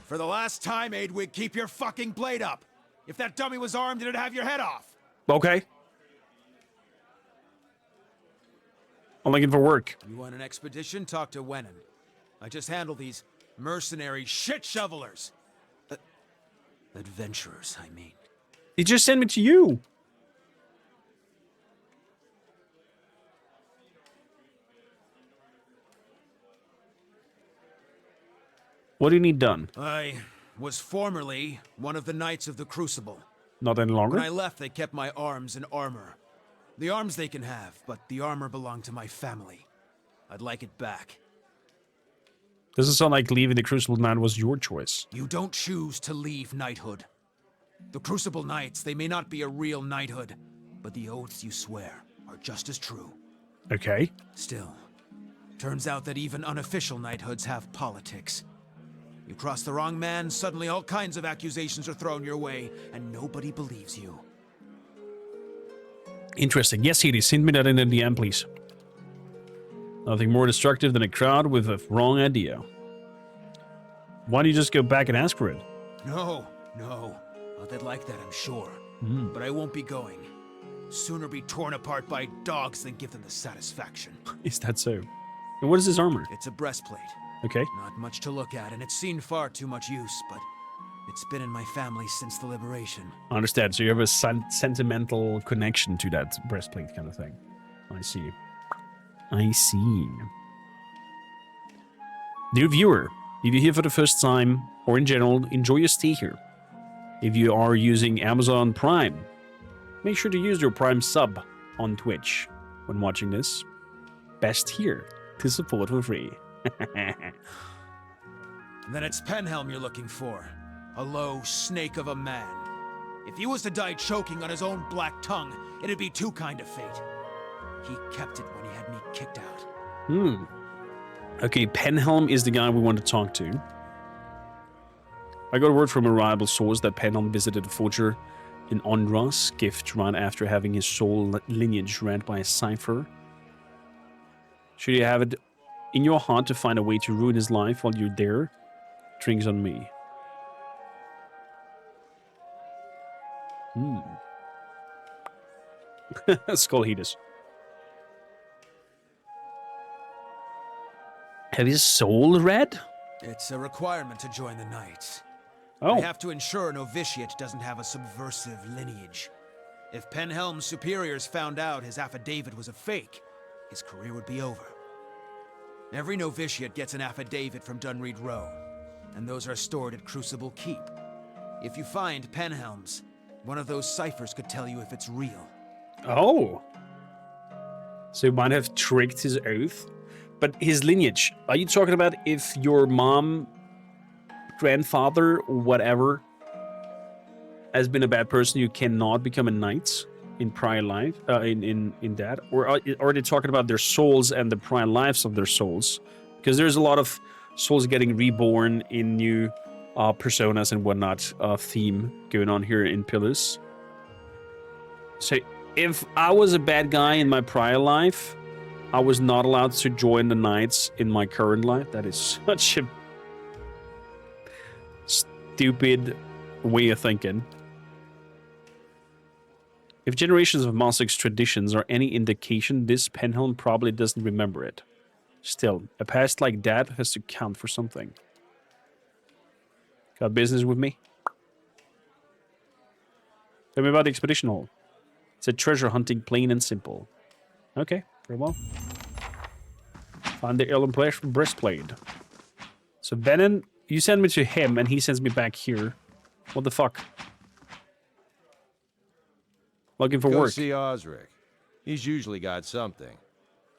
For the last time, Aidwig, keep your fucking blade up. If that dummy was armed, it'd have your head off. Okay. I'm looking for work. You want an expedition? Talk to Wenin. I just handle these mercenary shit shovelers. Adventurers, I mean. He just sent me to you. What do you need done? I was formerly one of the Knights of the Crucible. Not any longer? When I left, they kept my arms and armor. The arms they can have, but the armor belonged to my family. I'd like it back. Doesn't sound like leaving the Crucible Knight was your choice. You don't choose to leave knighthood. The Crucible Knights, they may not be a real knighthood, but the oaths you swear are just as true. Okay. Still, turns out that even unofficial knighthoods have politics. You cross the wrong man, suddenly all kinds of accusations are thrown your way, and nobody believes you. Interesting. Yes, Hades, send me that in the DM, please. Nothing more destructive than a crowd with a wrong idea. Why don't you just go back and ask for it? No. Oh, they'd like that, I'm sure. But I won't be going. Sooner be torn apart by dogs than give them the satisfaction. Is that so? And what is this armor? It's a breastplate. Okay. Not much to look at, and it's seen far too much use, but it's been in my family since the liberation. I understand. So you have a sentimental connection to that breastplate kind of thing. I see. I see. Dear viewer, if you're here for the first time, or in general, enjoy your stay here. If you are using Amazon Prime, make sure to use your Prime sub on Twitch when watching this. Best here to support for free. Then it's Penhelm you're looking for. A low snake of a man. If he was to die choking on his own black tongue, it'd be too kind of fate. He kept it when he had me kicked out. Okay, Penhelm is the guy we want to talk to. I got word from a reliable source that Penhelm visited a forger in Ondras, gift right after having his soul lineage read by a cipher. Should you have it in your heart to find a way to ruin his life while you're there, drinks on me. Skull Hedis. Have his soul read? It's a requirement to join the Knights. Oh. They have to ensure a novitiate doesn't have a subversive lineage. If Penhelm's superiors found out his affidavit was a fake, his career would be over. Every novitiate gets an affidavit from Dunreed Row, and those are stored at Crucible Keep. If you find Penhelm's, one of those ciphers could tell you if it's real. Oh. So he might have tricked his oath. But his lineage, are you talking about if your mom, grandfather, or whatever has been a bad person, you cannot become a knight in prior life, in that, or are they talking about their souls and the prior lives of their souls? Because there's a lot of souls getting reborn in new personas and whatnot theme going on here in Pillars. So if I was a bad guy in my prior life, I was not allowed to join the knights in my current life. That is such a stupid way of thinking. If generations of Mossic's traditions are any indication, this Penhelm probably doesn't remember it. Still, a past like that has to count for something. Got business with me? Tell me about the expedition hall. It's a treasure hunting, plain and simple. Okay, very well. Find the Elven breastplate. So Venom, you send me to him and he sends me back here. What the fuck? Looking for Go work. see Osric. He's usually got something.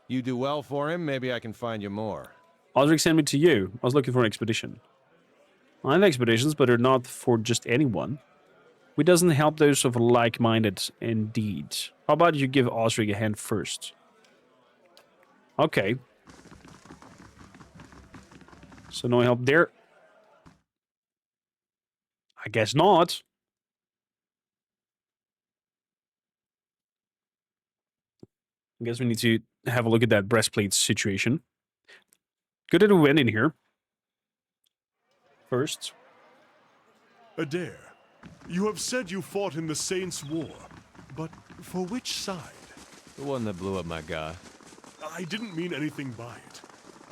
You do well for him, maybe I can find you more. Osric sent me to you. I was looking for an expedition. I have expeditions, but they're not for just anyone. We doesn't help those of like-minded indeed. How about you give Osric a hand first? Okay. So no help there. I guess not. I guess we need to have a look at that breastplate situation. Good that we went in here. First. Adair, you have said you fought in the Saints' War, but for which side? The one that blew up my guy. I didn't mean anything by it.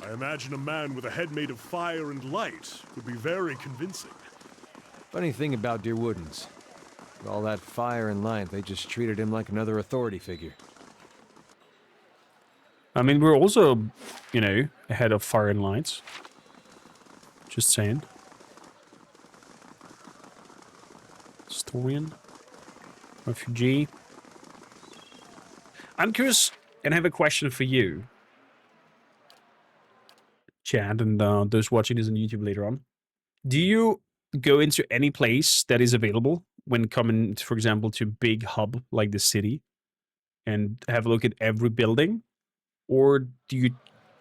I imagine a man with a head made of fire and light would be very convincing. Funny thing about Dear Woodens. With all that fire and light, they just treated him like another authority figure. I mean, we're also, you know, ahead of fire and lights. Just saying. Historian. Refugee. I'm curious, and I have a question for you, Chad, and those watching this on YouTube later on. Do you go into any place that is available when coming, for example, to big hub like the city and have a look at every building? Or do you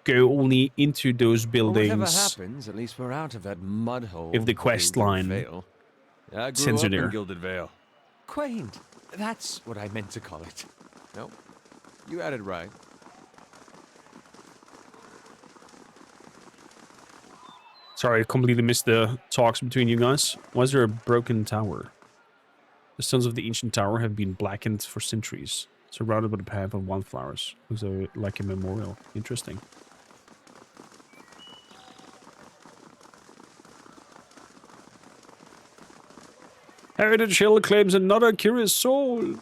go only into those buildings? Well, whatever happens, at least we're out of that mud hole. If the quest line Yeah, I grew sends you up in there. Gilded Vale. Quaint. That's what I meant to call it. Nope. You had it right. Sorry, I completely missed the talks between you guys. Why is there a broken tower? The stones of the ancient tower have been blackened for centuries, surrounded by a path of wildflowers. Looks like a memorial. Interesting. Heritage Hill claims another curious soul.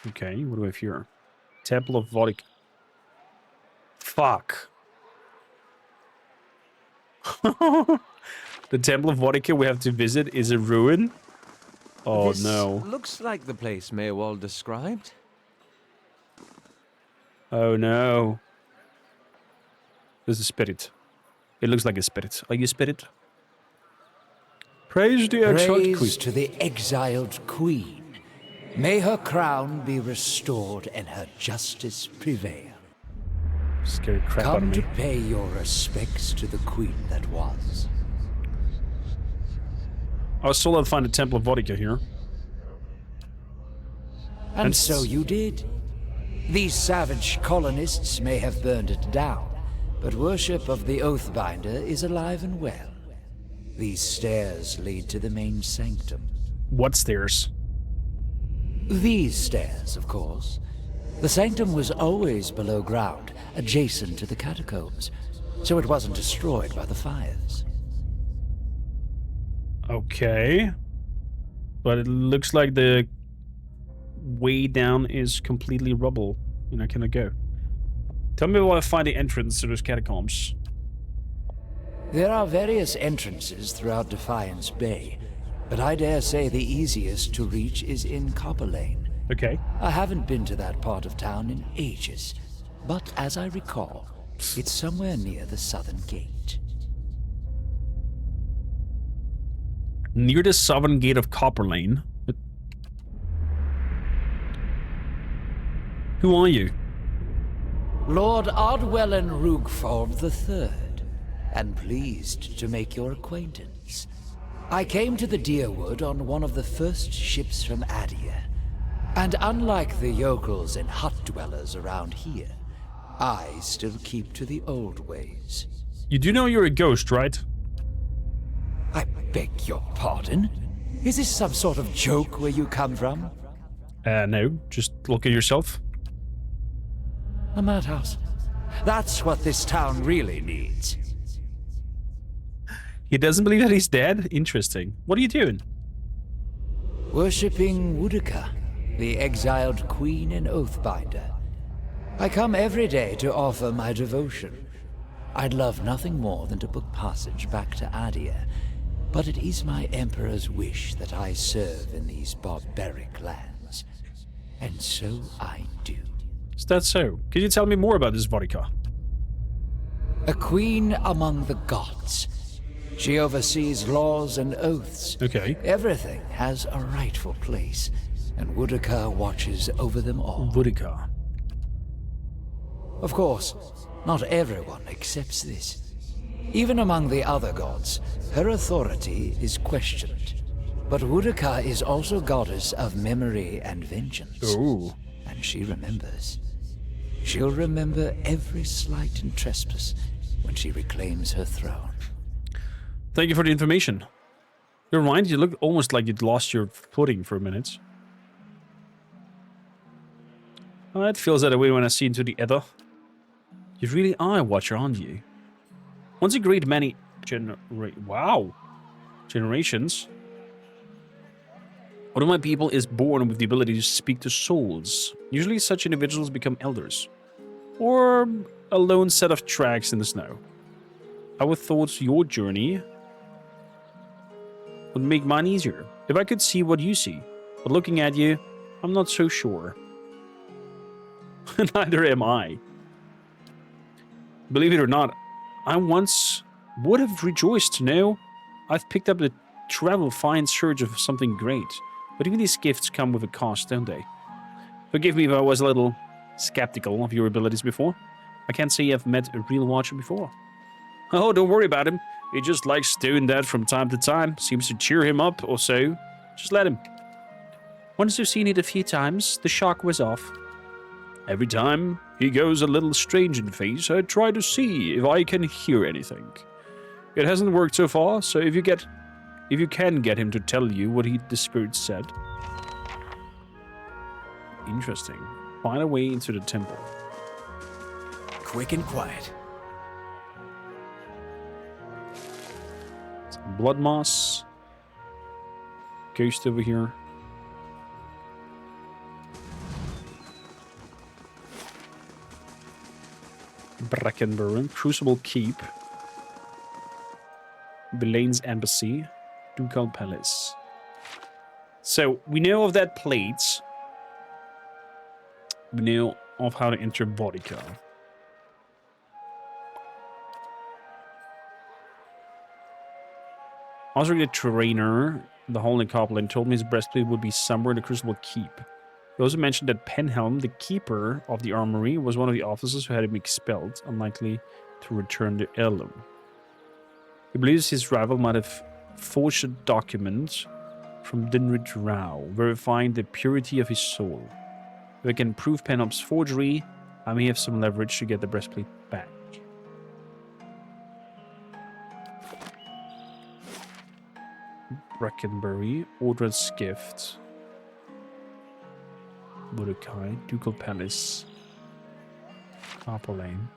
Okay, what do I have here? Temple of Vodic. Fuck. The Temple of Vodika we have to visit is a ruin? Oh This no. looks like the place Maywald described. Oh no. There's a spirit. It looks like a spirit. Are you a spirit? Praise the exiled queen. Praise to the exiled queen. May her crown be restored and her justice prevail. Scary crap out of Come me. to pay your respects to the queen that was. I was told I'd find a Temple of Vodika here. And so you did. These savage colonists may have burned it down, but worship of the Oathbinder is alive and well. These stairs lead to the main sanctum. What stairs? These stairs, of course. The sanctum was always below ground, adjacent to the catacombs, so it wasn't destroyed by the fires. Okay. But it looks like the way down is completely rubble. You know, can I go? Tell me where I find the entrance to those catacombs. There are various entrances throughout Defiance Bay, but I dare say the easiest to reach is in Copper Lane. Okay. I haven't been to that part of town in ages, but as I recall, it's somewhere near the southern gate. Near the southern gate of Copper Lane. Who are you? Lord Ardwellen Rugfold III, and pleased to make your acquaintance. I came to the Deerwood on one of the first ships from Adia, and unlike the yokels and hut dwellers around here, I still keep to the old ways. You do know you're a ghost, right? I beg your pardon? Is this some sort of joke where you come from? No. Just look at yourself. A madhouse. That's what this town really needs. He doesn't believe that he's dead? Interesting. What are you doing? Worshipping Woodaka, the exiled queen and oathbinder. I come every day to offer my devotion. I'd love nothing more than to book passage back to Adia, but it is my emperor's wish that I serve in these barbaric lands. And so I do. Is that so? Could you tell me more about this vodka? A queen among the gods. She oversees laws and oaths. Okay. Everything has a rightful place, and Woodaka watches over them all. Vodka. Of course, not everyone accepts this. Even among the other gods, her authority is questioned. But Woodaka is also goddess of memory and vengeance. Ooh. And she remembers. She'll remember every slight and trespass when she reclaims her throne. Thank you for the information. You're right, you look almost like you'd lost your footing for a minute. It feels that way when I see into the ether. You really are a watcher, aren't you? Once a great many generations, one of my people is born with the ability to speak to souls. Usually such individuals become elders. Or a lone set of tracks in the snow. I would thought your journey would make mine easier. If I could see what you see. But looking at you, I'm not so sure. Neither am I. Believe it or not, I once would have rejoiced to know I've picked up the travel fine surge of something great. But even these gifts come with a cost, don't they? Forgive me if I was a little skeptical of your abilities before. I can't say I've met a real watcher before. Oh, don't worry about him. He just likes doing that from time to time. Seems to cheer him up or so. Just let him. Once I've seen it a few times, the shock was off. Every time he goes a little strange in face, I try to see if I can hear anything. It hasn't worked so far, so if you can get him to tell you what the spirit said. Interesting. Find a way into the temple. Quick and quiet. Some blood moss. Ghost over here. Brackenburn. Crucible Keep. Belane's Embassy. Ducal Palace. So, we know of that plate. We know of how to enter Bodica. Also, the trainer, the Holy Coplin, told me his breastplate would be somewhere in the Crucible Keep. He also mentioned that Penhelm, the keeper of the armory, was one of the officers who had him expelled, unlikely to return the heirloom. He believes his rival might have forged a document from Dinrid Rao, verifying the purity of his soul. If I can prove Penhelm's forgery, I may have some leverage to get the breastplate back. Brackenbury, Ordred's Gift, Budokai, Ducal Palace, Copper Lane.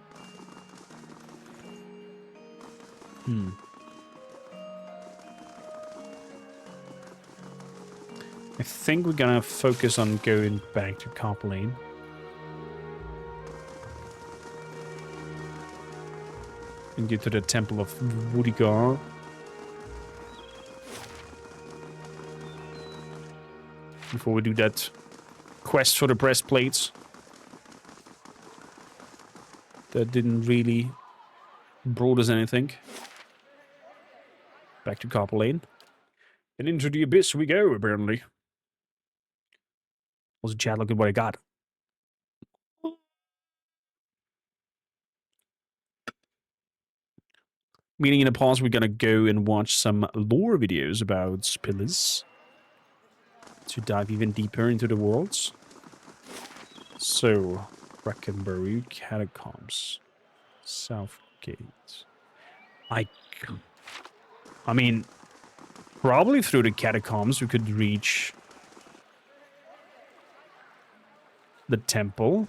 I think we're gonna focus on going back to Copper Lane. And get to the Temple of Wudigar. Before we do that quest for the breastplates. That didn't really brought us anything. Back to Copper Lane. And into the abyss we go, apparently. Also, chat, look at what I got. Meaning in a pause, we're gonna go and watch some lore videos about pillars to dive even deeper into the worlds. So, Brackenbury Catacombs, Southgate. I mean, probably through the catacombs we could reach the temple,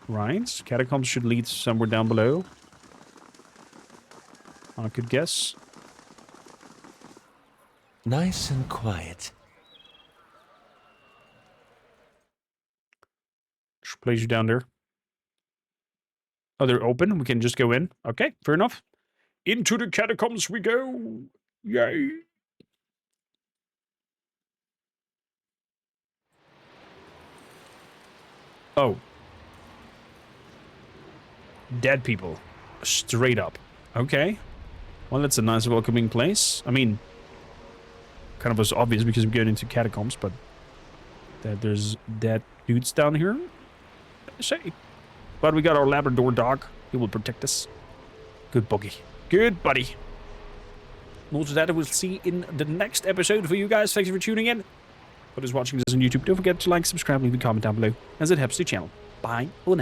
right? Catacombs should lead somewhere down below. I could guess. Nice and quiet. Just place you down there. Oh, they're open. We can just go in. Okay, fair enough. Into the catacombs we go. Yay. Oh. Dead people. Straight up. Okay. Well, that's a nice welcoming place. I mean, kind of was obvious because we're going into catacombs, but that there's dead dudes down here. Say. But we got our Labrador dog. He will protect us. Good buggy. Good buddy. Also that we'll see in the next episode for you guys. Thanks for tuning in. For those watching this on YouTube, don't forget to like, subscribe, leave a comment down below, as it helps the channel. Bye for now.